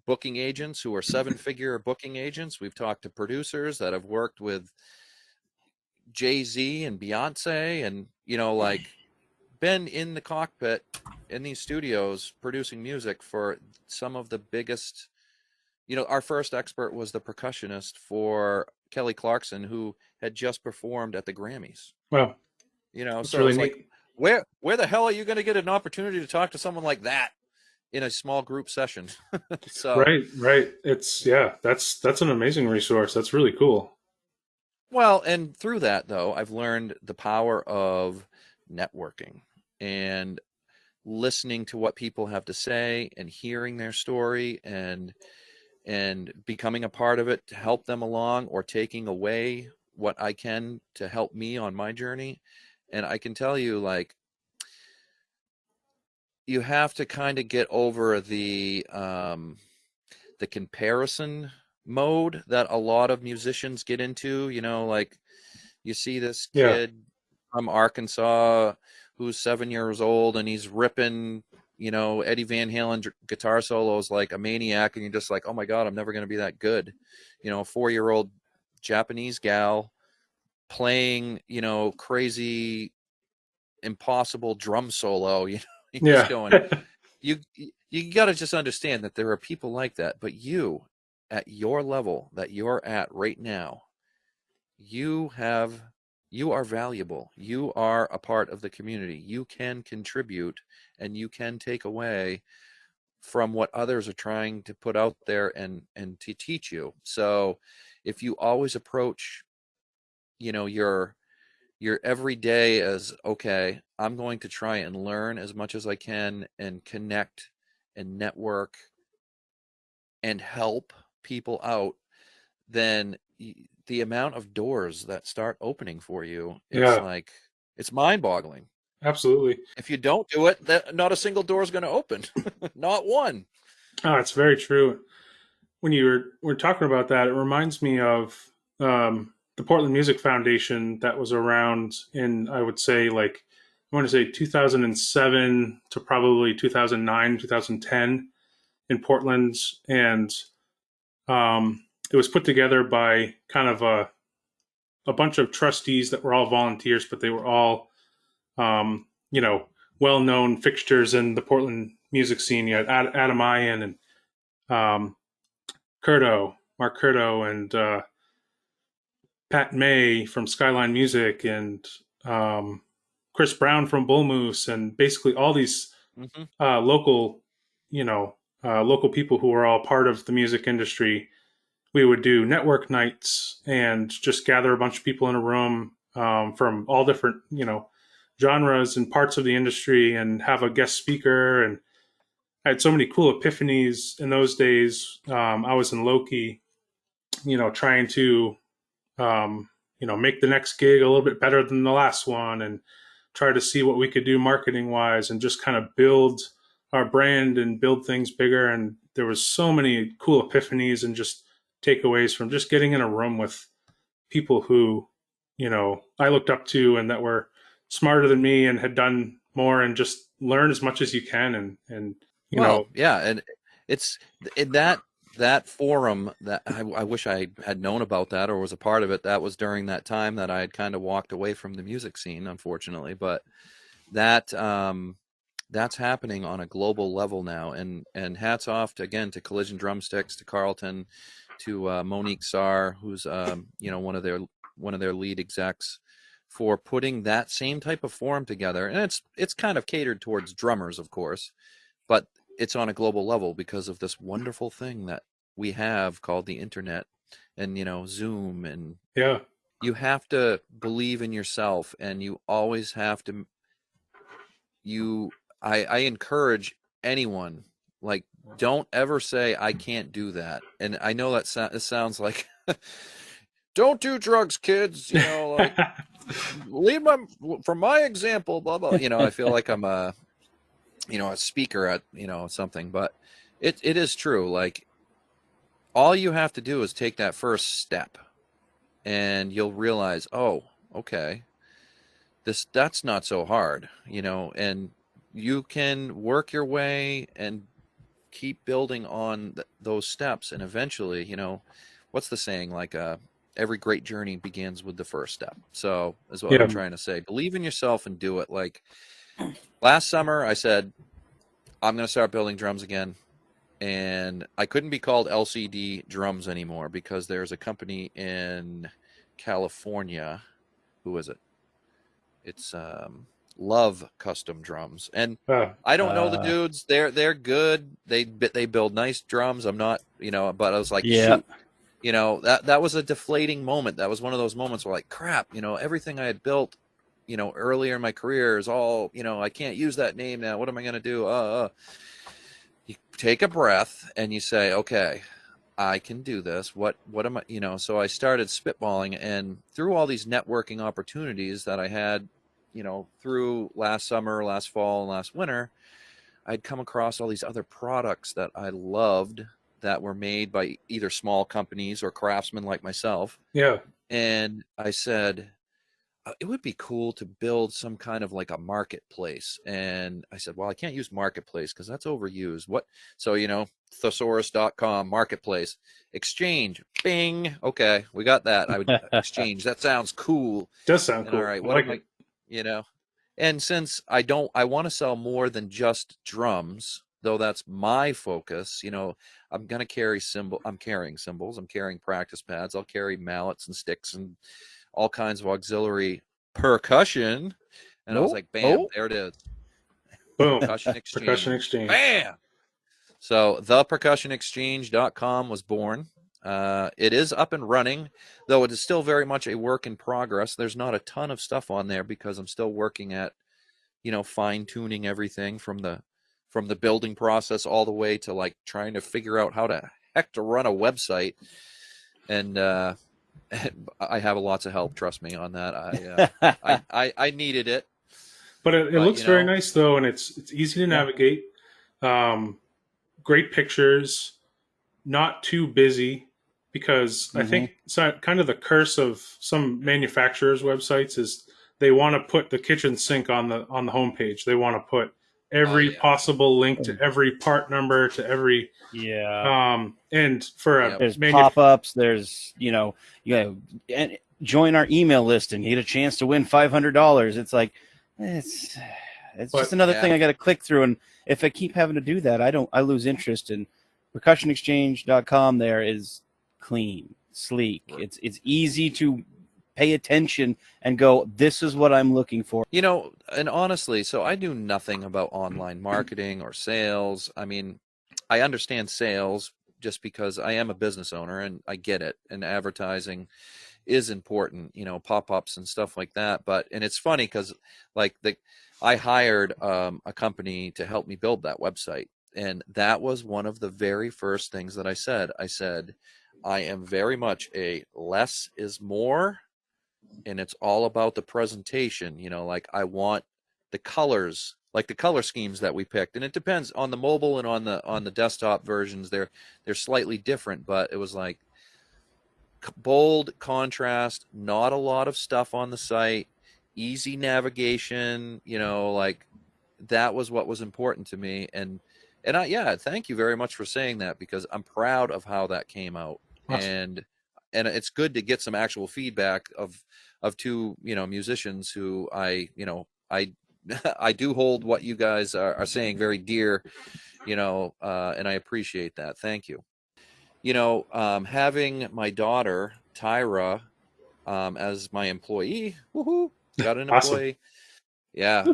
booking agents who are 7-figure booking agents. We've talked to producers that have worked with Jay-Z and Beyonce, and been in the cockpit in these studios producing music for some of the biggest. Our first expert was the percussionist for Kelly Clarkson, who had just performed at the Grammys.
Wow.
So
really
it's
neat.
like, where the hell are you going to get an opportunity to talk to someone like that in a small group session? So
Right. It's that's an amazing resource. That's really cool.
Well, and through that though, I've learned the power of networking and listening to what people have to say and hearing their story and becoming a part of it to help them along, or taking away what I can to help me on my journey. And I can tell you, like, you have to kind of get over the comparison mode that a lot of musicians get into. Like, you see this kid from Arkansas who's 7 years old and he's ripping Eddie Van Halen guitar solos like a maniac, and you're just like, oh my God, I'm never going to be that good. A 4-year-old Japanese gal playing, crazy, impossible drum solo, you're just going, you got to just understand that there are people like that, but you at your level that you're at right now, you are valuable. You are a part of the community. You can contribute and you can take away from what others are trying to put out there and to teach you. So if you always approach, your every day as, okay, I'm going to try and learn as much as I can and connect and network and help people out, then the amount of doors that start opening for you, it's like, it's mind-boggling.
Absolutely.
If you don't do it, not a single door is going to open. Not one.
Oh, it's very true. When you were talking about that, it reminds me of the Portland Music Foundation that was around in, I would say, like, I want to say 2007 to probably 2009, 2010 in Portland. And it was put together by kind of a bunch of trustees that were all volunteers, but they were all, well-known fixtures in the Portland music scene. You had Adam Ian and Mark Curto, and Pat May from Skyline Music, and Chris Brown from Bull Moose, and basically all these local people who were all part of the music industry. We would do network nights and just gather a bunch of people in a room from all different, genres and parts of the industry, and have a guest speaker. And I had so many cool epiphanies in those days. I was in Loki, trying to, make the next gig a little bit better than the last one, and try to see what we could do marketing wise, and just kind of build our brand and build things bigger. And there was so many cool epiphanies and just takeaways from just getting in a room with people who, I looked up to and that were smarter than me and had done more, and just learn as much as you can. And
yeah. And it's in that forum that I wish I had known about that or was a part of it. That was during that time that I had kind of walked away from the music scene, unfortunately, but that's happening on a global level now. And hats off to Collision Drumsticks, to Carlton, to Monique Sarr, who's one of their lead execs, for putting that same type of forum together. And it's kind of catered towards drummers, of course, but it's on a global level because of this wonderful thing that we have called the internet and, Zoom. And you have to believe in yourself, and you always have to, I encourage anyone, like, don't ever say, I can't do that. And I know that it sounds like, don't do drugs, kids, like, from my example, blah, blah. I feel like I'm a speaker at, something, but it is true. Like, all you have to do is take that first step, and you'll realize, oh, okay, that's not so hard, and you can work your way and keep building on those steps. And eventually, what's the saying? Like, every great journey begins with the first step. So is what I'm trying to say. Believe in yourself and do it. Like, last summer, I said, I'm going to start building drums again. And I couldn't be called LCD Drums anymore because there's a company in California. Who is it? It's Love Custom Drums. And I don't know the dudes. They're good. They build nice drums. I'm not, but I was like, shoot. That was a deflating moment. That was one of those moments where, like, crap, everything I had built, earlier in my career is all, I can't use that name now. What am I going to do? You take a breath and you say, okay, I can do this. What am I, so I started spitballing, and through all these networking opportunities that I had, through last summer, last fall, and last winter, I'd come across all these other products that I loved that were made by either small companies or craftsmen like myself.
Yeah.
And I said, it would be cool to build some kind of like a marketplace. And I said, well, I can't use marketplace because that's overused. So, thesaurus.com marketplace, exchange, bing. Okay, we got that. I would exchange. That sounds cool.
Does sound cool.
All right. What am I, and since I want to sell more than just drums, though that's my focus, I'm going to carry I'm carrying cymbals, I'm carrying practice pads, I'll carry mallets and sticks and all kinds of auxiliary percussion. And I was like, bam, there it is.
Boom.
Percussion Exchange.
Percussion Exchange.
Bam! So thepercussionexchange.com was born. It is up and running, though it is still very much a work in progress. There's not a ton of stuff on there because I'm still working at, fine tuning everything from the building process all the way to like trying to figure out how to run a website. And I have lots of help. Trust me on that. I needed it.
But it looks very nice though, and it's easy to navigate. Great pictures, not too busy, because I think kind of the curse of some manufacturers' websites is they want to put the kitchen sink on the homepage. They want to put every possible link to every part number, to every and for
there's pop-ups. There's and join our email list and get a chance to win $500. It's like it's just another thing I got to click through, and if I keep having to do that, I lose interest. And percussionexchange.com there is clean, sleek. It's easy to pay attention and go, this is what I'm looking for.
And honestly, so I knew nothing about online marketing or sales. I mean, I understand sales just because I am a business owner and I get it. And advertising is important, pop-ups and stuff like that. And it's funny because I hired a company to help me build that website. And that was one of the very first things that I said. I said, I am very much a less is more. And it's all about the presentation, I want the colors, like the color schemes that we picked. And it depends on the mobile and on the desktop versions. They're slightly different, but it was like bold contrast, not a lot of stuff on the site, easy navigation, that was what was important to me. And thank you very much for saying that, because I'm proud of how that came out. Awesome. And it's good to get some actual feedback of two, musicians who I do hold what you guys are saying very dear, and I appreciate that. Thank you. Having my daughter, Tyra, as my employee, woohoo, got an employee. Yeah.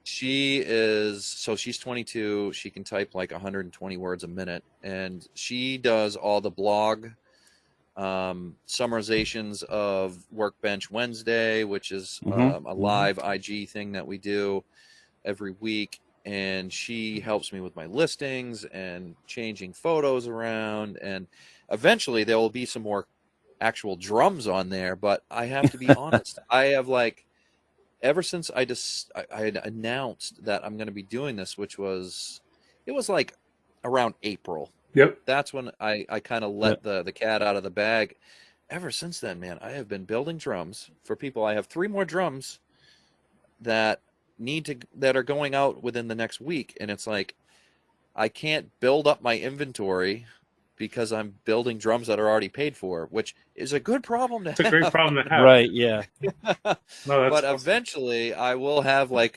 She's 22. She can type like 120 words a minute, and she does all the blog summarizations of Workbench Wednesday, which is a live IG thing that we do every week. And she helps me with my listings and changing photos around. And eventually there will be some more actual drums on there. But I have to be honest, I have ever since I had announced that I'm going to be doing this, it was like around April.
Yep.
That's when I kind of let the cat out of the bag. Ever since then, man, I have been building drums for people. I have 3 more drums that are going out within the next week. And it's like, I can't build up my inventory because I'm building drums that are already paid for, which is a good problem to have.
It's a great problem to have.
Right. Yeah.
But
awesome. Eventually I will have a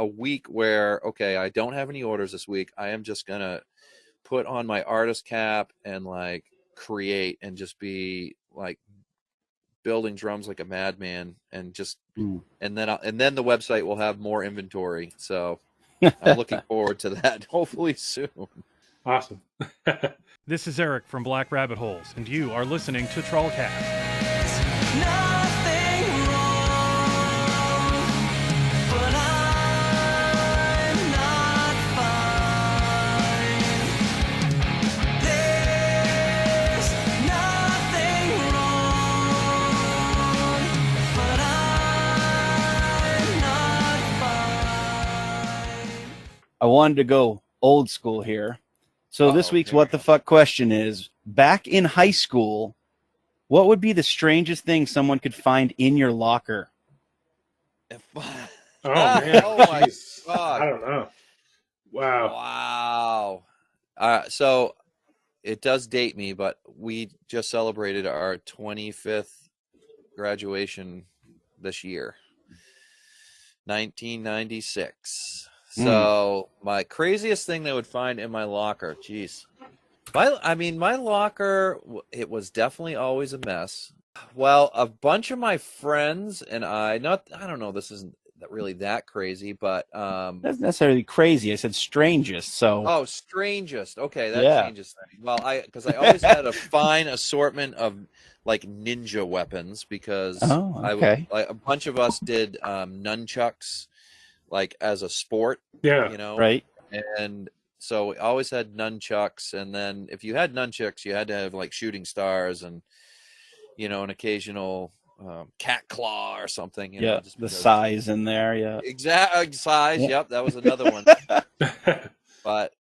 week where, okay, I don't have any orders this week. I am just going to put on my artist cap and create and just be building drums like a madman, and just and then the website will have more inventory. So I'm looking forward to that, hopefully soon.
Awesome.
This is Eric from Black Rabbit Holes, and you are listening to TrawlCast.
I wanted to go old school here. So this week's What the Fuck question is, back in high school, what would be the strangest thing someone could find in your locker?
Oh, man.
Oh, my God.
I don't know. Wow.
So it does date me, but we just celebrated our 25th graduation this year. 1996. So my craziest thing they would find in my locker, geez. My locker, it was definitely always a mess. Well, a bunch of my friends and I don't know, this isn't really that crazy, but
That's necessarily crazy. I said strangest, so
oh, strangest. Okay, that changes things. Well, because I always had a fine assortment of like ninja weapons because a bunch of us did nunchucks like as a sport,
right.
And so we always had nunchucks, and then if you had nunchucks, you had to have like shooting stars and an occasional cat claw or something.
Just the size in there,
exact size. Yep, that was another one. But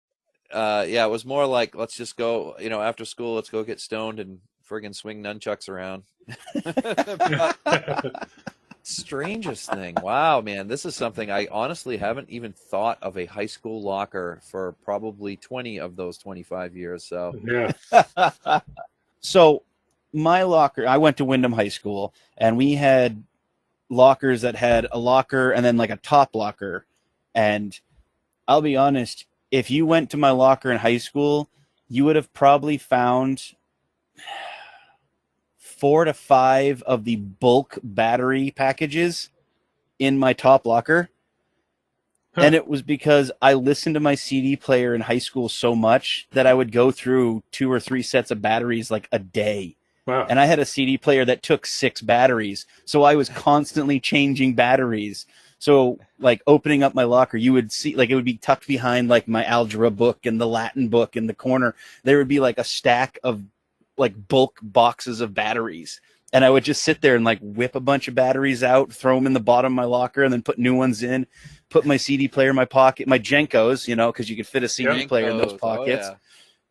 it was more like, let's just go, after school, let's go get stoned and friggin' swing nunchucks around. Strangest thing. Wow, man, this is something I honestly haven't even thought of a high school locker for probably 20 of those 25 years. So
So my locker, I went to Wyndham High School, and we had lockers that had a locker and then like a top locker. And I'll be honest, if you went to my locker in high school, you would have probably found 4 to 5 of the bulk battery packages in my top locker. And it was because I listened to my CD player in high school so much that I would go through 2 or 3 sets of batteries like a day.
Wow.
And I had a CD player that took 6 batteries. So I was constantly changing batteries. So like opening up my locker, you would see like it would be tucked behind like my algebra book and the Latin book in the corner. There would be like a stack of like bulk boxes of batteries. And I would just sit there and like whip a bunch of batteries out, throw them in the bottom of my locker, and then put new ones in, put my CD player in my pocket, my Jenkos, because you could fit a CD player in those pockets.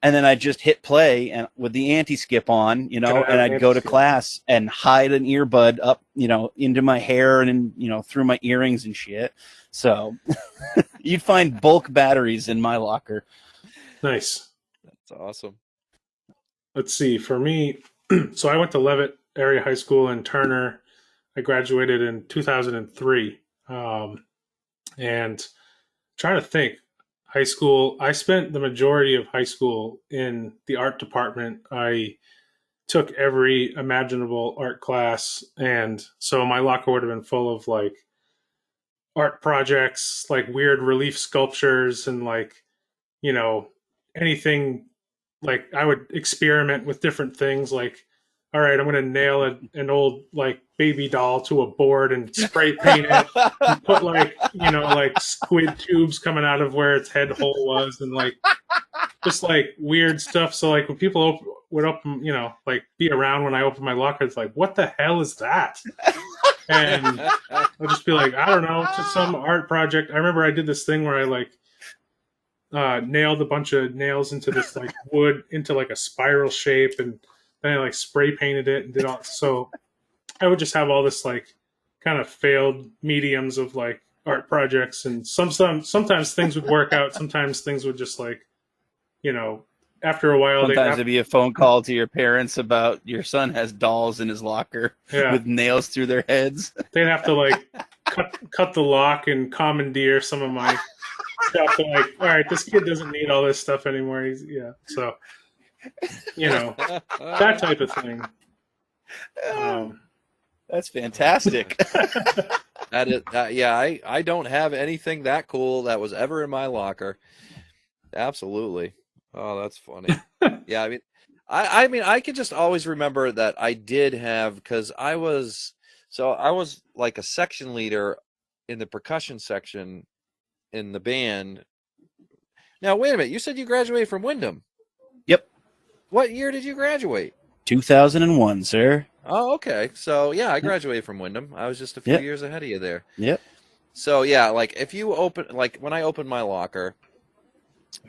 And then I'd just hit play and with the anti-skip on, and I'd go to class and hide an earbud up, into my hair and, through my earrings and shit. So you'd find bulk batteries in my locker.
Nice.
That's awesome.
Let's see. For me, so I went to Leavitt Area High School in Turner. I graduated in 2003. And trying to think, high school, I spent the majority of high school in the art department. I took every imaginable art class. And so my locker would have been full of like art projects, like weird relief sculptures and like, anything. Like I would experiment with different things like, all right, I'm going to nail an old like baby doll to a board and spray paint it and put like, like squid tubes coming out of where its head hole was and like just like weird stuff. So like when people would open, like be around when I open my locker, it's like, what the hell is that? And I'll just be like, I don't know, it's just some art project. I remember I did this thing where I like nailed a bunch of nails into this like wood into like a spiral shape, and then I like spray painted it and did all. So I would just have all this like kind of failed mediums of like art projects, and sometimes things would work out. Sometimes things would just like, after a while.
Sometimes it'd be a phone call to your parents about your son has dolls in his locker with nails through their heads.
They'd have to like cut the lock and commandeer some of my stuff. And like, all right, this kid doesn't need all this stuff anymore. So that type of thing.
That's fantastic.
I don't have anything that cool that was ever in my locker. Absolutely. Oh, that's funny. Yeah, I mean, I could just always remember that I did have, because I was like a section leader in the percussion section in the band. Now, wait a minute. You said you graduated from Wyndham.
Yep.
What year did you graduate?
2001, sir.
Oh, okay. So, yeah, I graduated from Wyndham. I was just a few years ahead of you there.
Yep.
So, yeah, like if you when I opened my locker,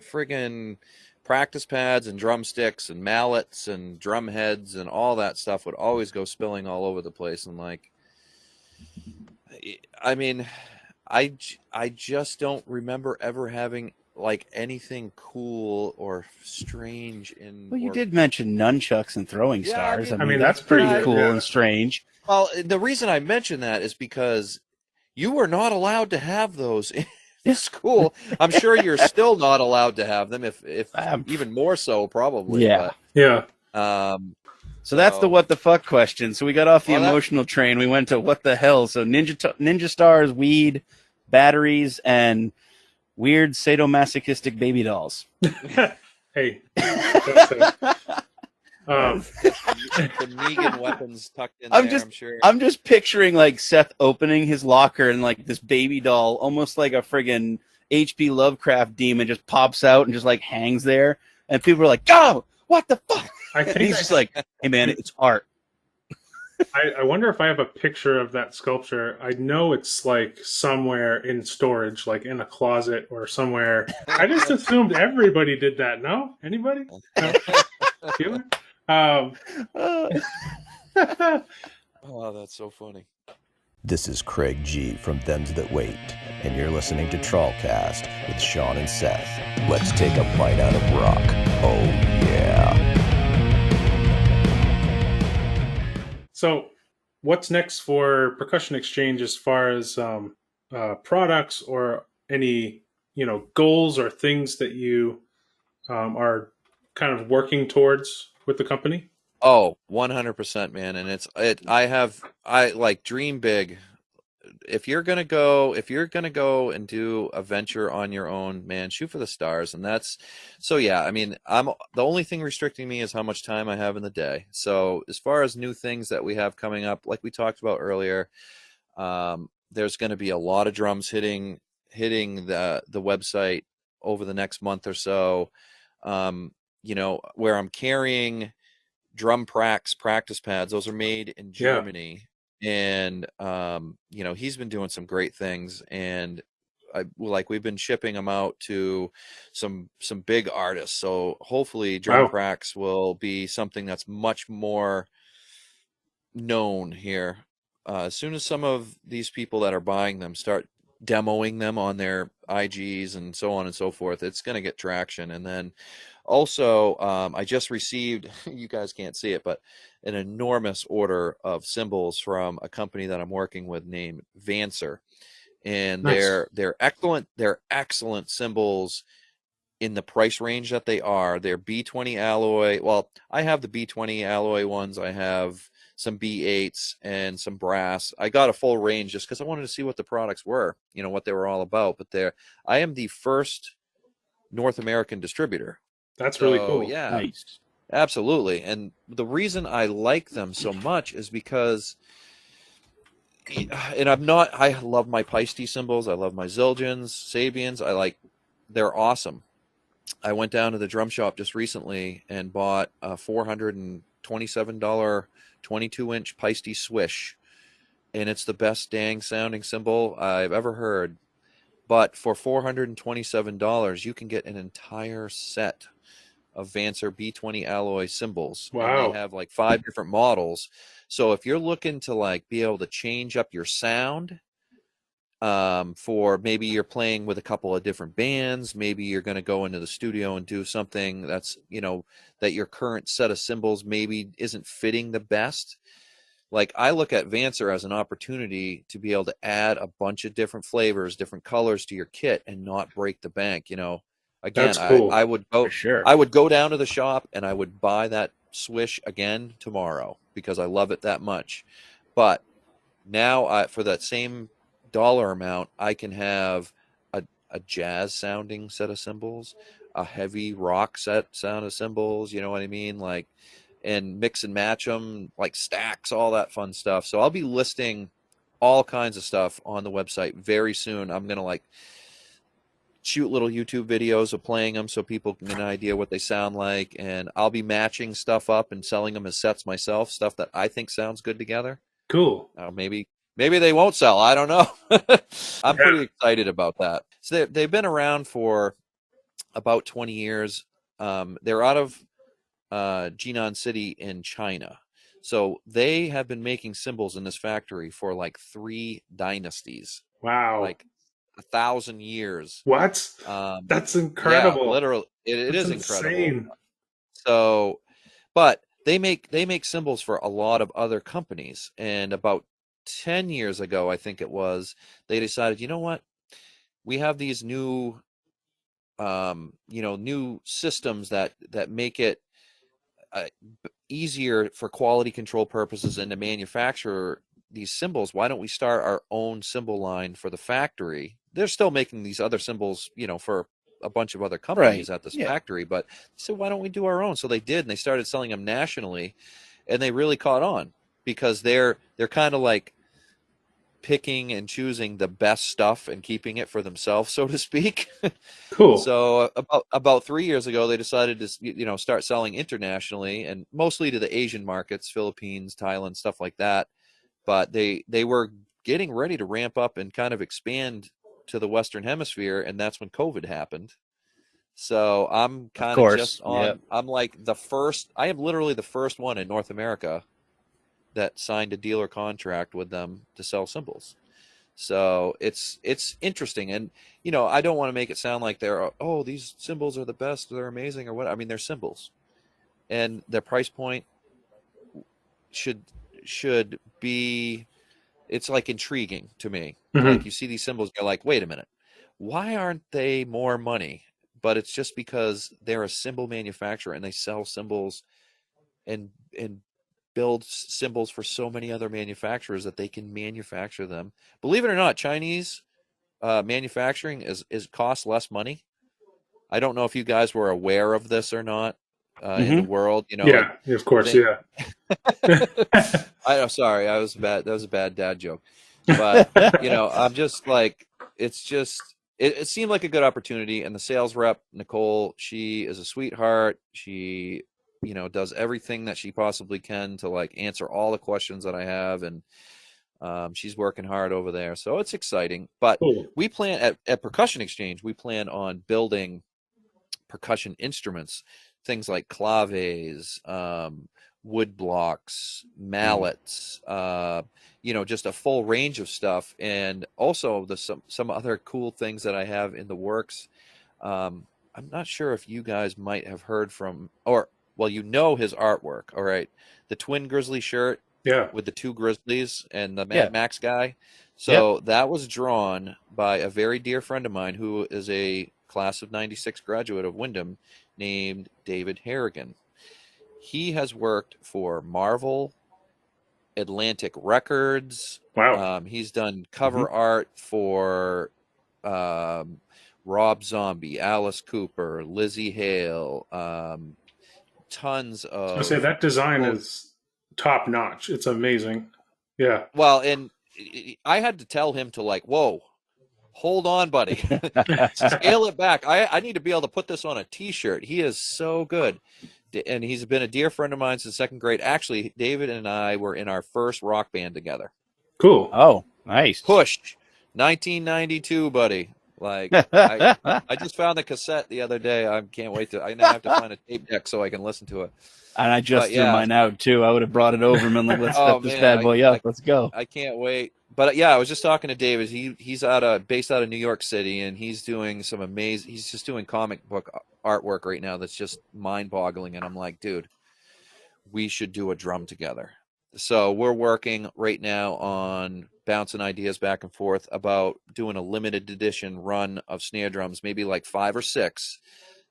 friggin' practice pads and drumsticks and mallets and drum heads and all that stuff would always go spilling all over the place. And like, I mean, I just don't remember ever having like anything cool or strange in.
Well, you did mention nunchucks and throwing stars.
I mean
that's pretty cool and strange.
Well, the reason I mention that is because you were not allowed to have those school. I'm sure you're still not allowed to have them, if even more so, probably.
Yeah.
Yeah.
But,
So that's the what the fuck question. So we got off the
Well, that-
emotional train. We went to what the hell. So Ninja Stars, weed, batteries, and weird sadomasochistic baby dolls.
Hey. That's it.
the Negan weapons tucked in there, I'm sure.
I'm just picturing like Seth opening his locker and like this baby doll, almost like a friggin' H.P. Lovecraft demon, just pops out and just like hangs there, and people are like, "Oh, what the fuck?"
I
And
think
he's just like, "Hey man, it's art."
I wonder if I have a picture of that sculpture. I know it's like somewhere in storage, like in a closet or somewhere. I just assumed everybody did that. No? Anybody? No? You?
Oh, that's so funny.
This is Craig G from Thems That Wait, and you're listening to TrawlCast with Sean and Seth. Let's take a bite out of rock. Oh, yeah.
So, what's next for Percussion Exchange as far as products or any goals or things that you are kind of working towards with the company?
Oh, 100%, man. And I like dream big. If you're gonna go and do a venture on your own, man, shoot for the stars. And that's so, yeah. I mean, the only thing restricting me is how much time I have in the day. So as far as new things that we have coming up, like we talked about earlier, there's going to be a lot of drums hitting the website over the next month or so. Where I'm carrying drum practice pads. Those are made in Germany. Yeah. And, he's been doing some great things, and we've been shipping them out to some big artists. So hopefully drum pracs will be something that's much more known here. As soon as some of these people that are buying them start demoing them on their IGs and so on and so forth, it's going to get traction. And then also, I just received, you guys can't see it, but an enormous order of cymbals from a company that I'm working with named Vancer. And nice. They're excellent cymbals in the price range that they are. They're B20 alloy. Well, I have the B20 alloy ones. I have some B8s and some brass. I got a full range just because I wanted to see what the products were, what they were all about. But I am the first North American distributor.
That's really cool.
Yeah,
nice.
Absolutely. And the reason I like them so much is because, and I love my Paiste cymbals. I love my Zildjians, Sabians. They're awesome. I went down to the drum shop just recently and bought a $427 22-inch Paiste Swish. And it's the best dang sounding cymbal I've ever heard. But for $427, you can get an entire set of Vancer B20 alloy cymbals.
Wow.
And they have like 5 different models. So if you're looking to be able to change up your sound, for maybe you're playing with a couple of different bands, maybe you're going to go into the studio and do something that's, that your current set of cymbals maybe isn't fitting the best. Like, I look at Vancer as an opportunity to be able to add a bunch of different flavors, different colors to your kit and not break the bank, Again,
that's cool.
I would go.
Sure.
I would go down to the shop and I would buy that Swish again tomorrow because I love it that much. But now, for that same dollar amount, I can have a jazz sounding set of cymbals, a heavy rock sound of cymbals. You know what I mean? And mix and match them, like stacks, all that fun stuff. So I'll be listing all kinds of stuff on the website very soon. I'm gonna shoot little YouTube videos of playing them so people can get an idea what they sound like, and I'll be matching stuff up and selling them as sets myself, stuff that I think sounds good together.
Cool.
Maybe they won't sell. I don't know. I'm pretty excited about that. So they've been around for about 20 years. They're out of Jinan City in China. So they have been making cymbals in this factory for 3 dynasties.
Wow.
1,000 years.
What? That's incredible.
Yeah, literally, it is
insane.
incredible. So, but they make cymbals for a lot of other companies. And about 10 years ago, I think it was, they decided, you know what? we have these new, new systems that make it easier for quality control purposes and to manufacture these cymbals. Why don't we start our own cymbal line for the factory? They're still making these other cymbals, for a bunch of other companies at this factory, but they said, why don't we do our own? So they did, and they started selling them nationally, and they really caught on because they're kind of like picking and choosing the best stuff and keeping it for themselves, so to speak.
Cool.
So about 3 years ago, they decided to start selling internationally, and mostly to the Asian markets, Philippines, Thailand, stuff like that. But they were getting ready to ramp up and kind of expand to the Western Hemisphere, and that's when COVID happened. So I'm kind of just on. Yep. I'm like I am literally the first one in North America that signed a dealer contract with them to sell cymbals. So it's interesting. And, I don't want to make it sound like these cymbals are the best, they're amazing or what. I mean, they're cymbals, and their price point should be, it's like intriguing to me. Mm-hmm. Like you see these cymbals, you're like, wait a minute, why aren't they more money? But it's just because they're a cymbal manufacturer and they sell cymbals and build cymbals for so many other manufacturers that they can manufacture them. Believe it or not, Chinese manufacturing is costs less money. I don't know if you guys were aware of this or not in the world.
Yeah, of course, yeah.
I'm sorry, that was a bad dad joke. But I'm just like, it seemed like a good opportunity, and the sales rep, Nicole, she is a sweetheart. She does everything that she possibly can to like answer all the questions that I have, and she's working hard over there, so it's exciting. But we plan at Percussion Exchange, we plan on building percussion instruments, things like claves, wood blocks, mallets, just a full range of stuff, and also some other cool things that I have in the works. I'm not sure if you guys might have heard from, well, his artwork, all right? The twin grizzly shirt with the two grizzlies and the Mad Max guy. So that was drawn by a very dear friend of mine who is a class of 96 graduate of Wyndham named David Harrigan. He has worked for Marvel, Atlantic Records.
Wow.
He's done cover art for Rob Zombie, Alice Cooper, Lizzie Hale, tons of.
I say that design is top notch. It's amazing. Yeah.
Well, and I had to tell him to like, whoa, hold on, buddy, scale it back. I need to be able to put this on a T-shirt. He is so good, and he's been a dear friend of mine since second grade. Actually, David and I were in our first rock band together.
Cool.
Oh, nice.
Push, 1992, buddy. Like I just found the cassette the other day. I can't wait I now have to find a tape deck so I can listen to it.
And I just threw mine out too. I would have brought it over and been like, let's set this bad boy up. Let's go.
I can't wait. But I was just talking to David. He's based out of New York City, and he's doing some amazing. He's just doing comic book artwork right now that's just mind-boggling. And I'm like, dude, we should do a drum together. So we're working right now on bouncing ideas back and forth about doing a limited edition run of snare drums, maybe like 5 or 6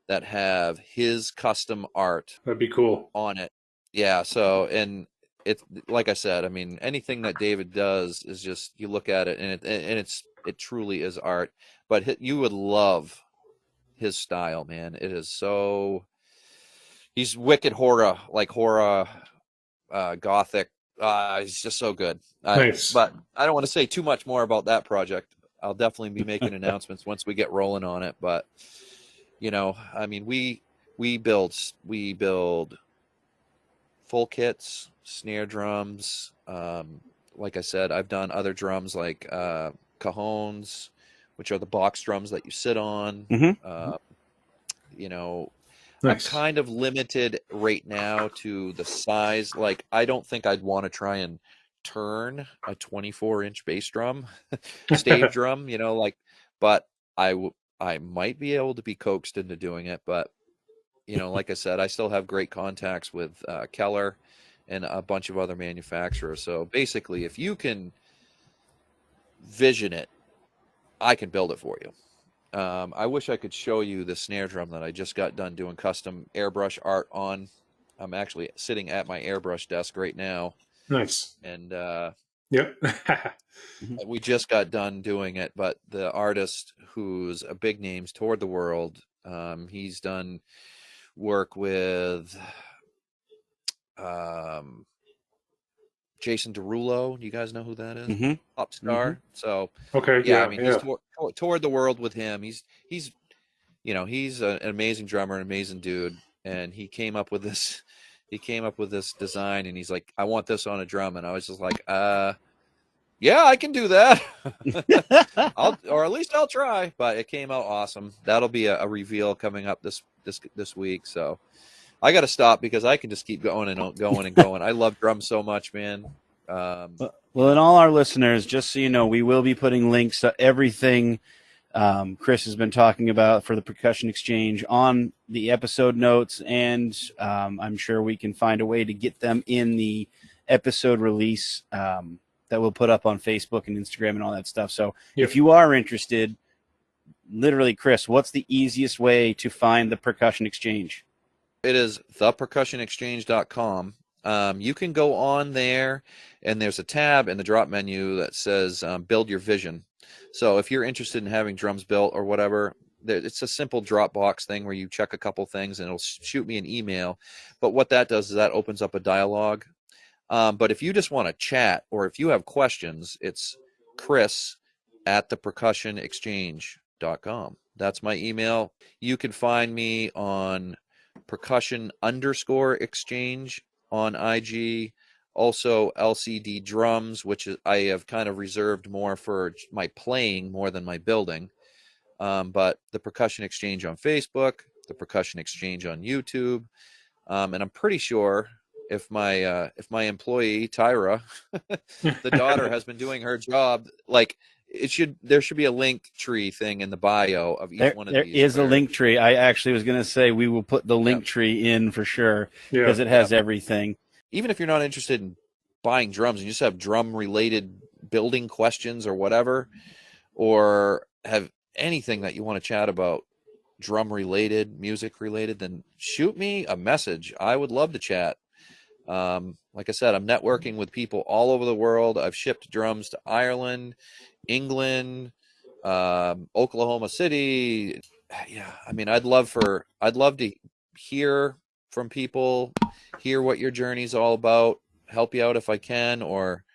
that have his custom art.
That'd be cool
on it. Yeah. So, and it's like I said, I mean, anything that David does is just, you look at it and it truly is art. But you would love his style, man. It is so. He's wicked horror, gothic. He's just so good.
Nice.
But I don't want to say too much more about that project. I'll definitely be making announcements once we get rolling on it. But I mean, we build full kits, snare drums. Like I said, I've done other drums like cajones, which are the box drums that you sit on. Nice. I'm kind of limited right now to the size. Like, I don't think I'd want to try and turn a 24-inch bass drum, stave drum, but I might be able to be coaxed into doing it. But, like I said, I still have great contacts with Keller and a bunch of other manufacturers. So basically, if you can vision it, I can build it for you. I wish I could show you the snare drum that I just got done doing custom airbrush art on. I'm actually sitting at my airbrush desk right now.
Nice.
And
yep.
we just got done doing it, but the artist who's a big name's toured the world. He's done work with Jason Derulo. You guys know who that is? Pop star. So
okay,
yeah, I mean, he's toured the world with him. He's an amazing drummer, an amazing dude, and he came up with this design, and he's like, I want this on a drum, and I was just like, yeah, I can do that. Or at least I'll try. But it came out awesome. That'll be a reveal coming up this week. So I got to stop because I can just keep going and going and going. I love drums so much, man.
Well, and all our listeners, just so you know, we will be putting links to everything Chris has been talking about for the Percussion Exchange on the episode notes, and I'm sure we can find a way to get them in the episode release that we'll put up on Facebook and Instagram and all that stuff. So if you are interested, literally, Chris, what's the easiest way to find the Percussion Exchange?
It is thepercussionexchange.com. You can go on there, and there's a tab in the drop menu that says build your vision. So if you're interested in having drums built or whatever, it's a simple Dropbox thing where you check a couple things and it'll shoot me an email. But what that does is that opens up a dialogue. But if you just want to chat or if you have questions, it's chris@thepercussionexchange.com. That's my email. You can find me on percussion_exchange on IG. Also LCD drums, which I have kind of reserved more for my playing more than my building. But the Percussion Exchange on Facebook, the Percussion Exchange on YouTube. And I'm pretty sure if my employee Tyra, the daughter, has been doing her job, like there should be a link tree thing in the bio of each one of these. There is
a link tree. I actually was going to say we will put the link tree in for sure because it has everything.
Even if you're not interested in buying drums and you just have drum related building questions or whatever, or have anything that you want to chat about drum related, music related, then shoot me a message. I would love to chat. Like I said, I'm networking with people all over the world. I've shipped drums to Ireland, England, Oklahoma City. Yeah, I mean, I'd love to hear from people, hear what your journey's all about, help you out if I can, or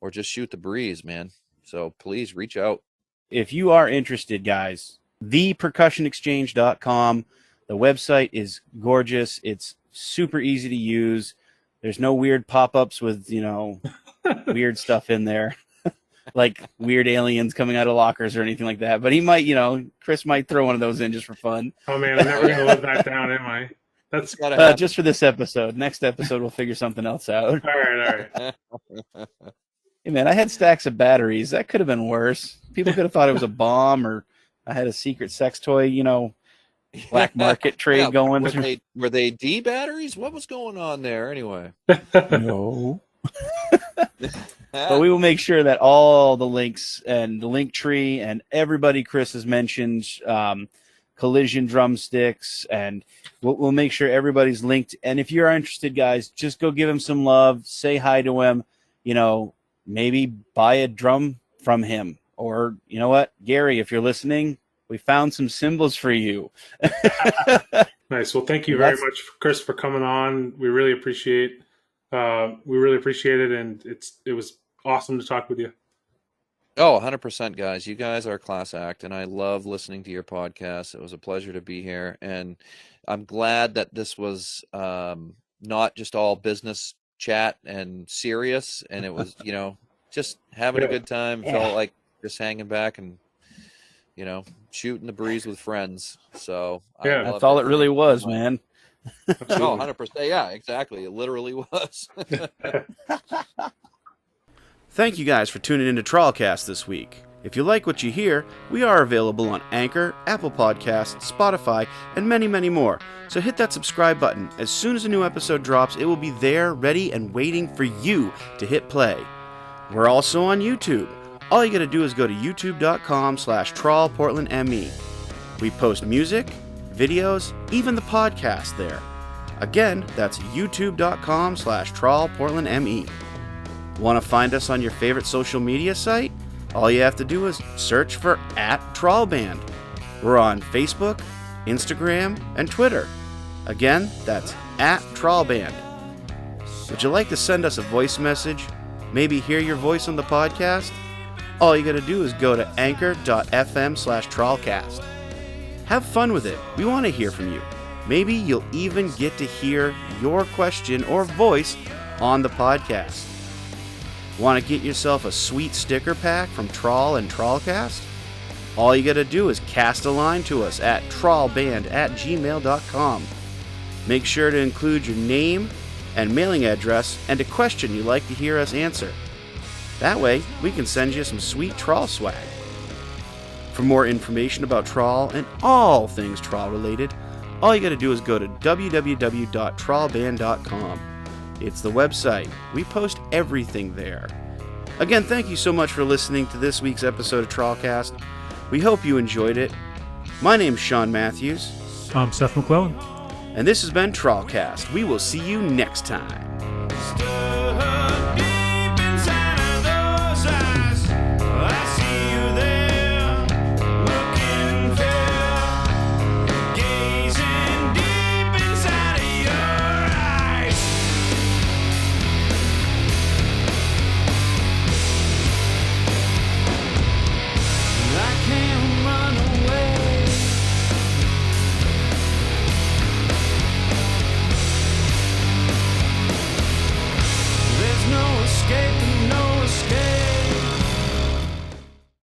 just shoot the breeze, man. So please reach out.
If you are interested, guys, thepercussionexchange.com. The website is gorgeous. It's super easy to use. There's no weird pop-ups with, weird stuff in there, like weird aliens coming out of lockers or anything like that. But he might, Chris might throw one of those in just for fun.
Oh, man, I'm never going to live that down, am I? That's
just for this episode. Next episode, we'll figure something else out.
All right.
Hey, man, I had stacks of batteries. That could have been worse. People could have thought it was a bomb, or I had a secret sex toy, black market trade going.
Were they D batteries? What was going on there anyway?
No. But we will make sure that all the links and the link tree and everybody Chris has mentioned, Collision drumsticks, and we'll make sure everybody's linked. And if you're interested, guys, just go give him some love, say hi to him, maybe buy a drum from him. Or, you know what, Gary, if you're listening, we found some cymbals for you.
Nice. Well, thank you very much, Chris, for coming on. We really appreciate it, and it was awesome to talk with you.
Oh, 100%, guys. You guys are a class act, and I love listening to your podcast. It was a pleasure to be here, and I'm glad that this was not just all business chat and serious, and it was, just having a good time. Felt like just hanging back and, shooting the breeze with friends. So
that's all it really was, man.
Oh, 100%. Yeah, exactly. It literally was.
Thank you guys for tuning into TrawlCast this week. If you like what you hear, we are available on Anchor, Apple Podcasts, Spotify, and many, many more. So hit that subscribe button. As soon as a new episode drops, it will be there, ready, and waiting for you to hit play. We're also on YouTube. All you gotta do is go to youtube.com/TrawlPortlandME. We post music, videos, even the podcast there. Again, that's youtube.com/TrawlPortlandME. Want to find us on your favorite social media site? All you have to do is search for @TrawlBand. We're on Facebook, Instagram, and Twitter. Again, that's @TrawlBand. Would you like to send us a voice message? Maybe hear your voice on the podcast? All you gotta do is go to anchor.fm/TrawlCast. Have fun with it. We want to hear from you. Maybe you'll even get to hear your question or voice on the podcast. Want to get yourself a sweet sticker pack from Trawl and TrawlCast? All you gotta do is cast a line to us at trawlband@gmail.com. Make sure to include your name and mailing address and a question you'd like to hear us answer. That way, we can send you some sweet Trawl swag. For more information about Trawl and all things Trawl related, all you gotta do is go to www.trawlband.com. It's the website. We post everything there. Again, thank you so much for listening to this week's episode of TrawlCast. We hope you enjoyed it. My name's Sean Matthews.
I'm Seth McClellan.
And this has been TrawlCast. We will see you next time.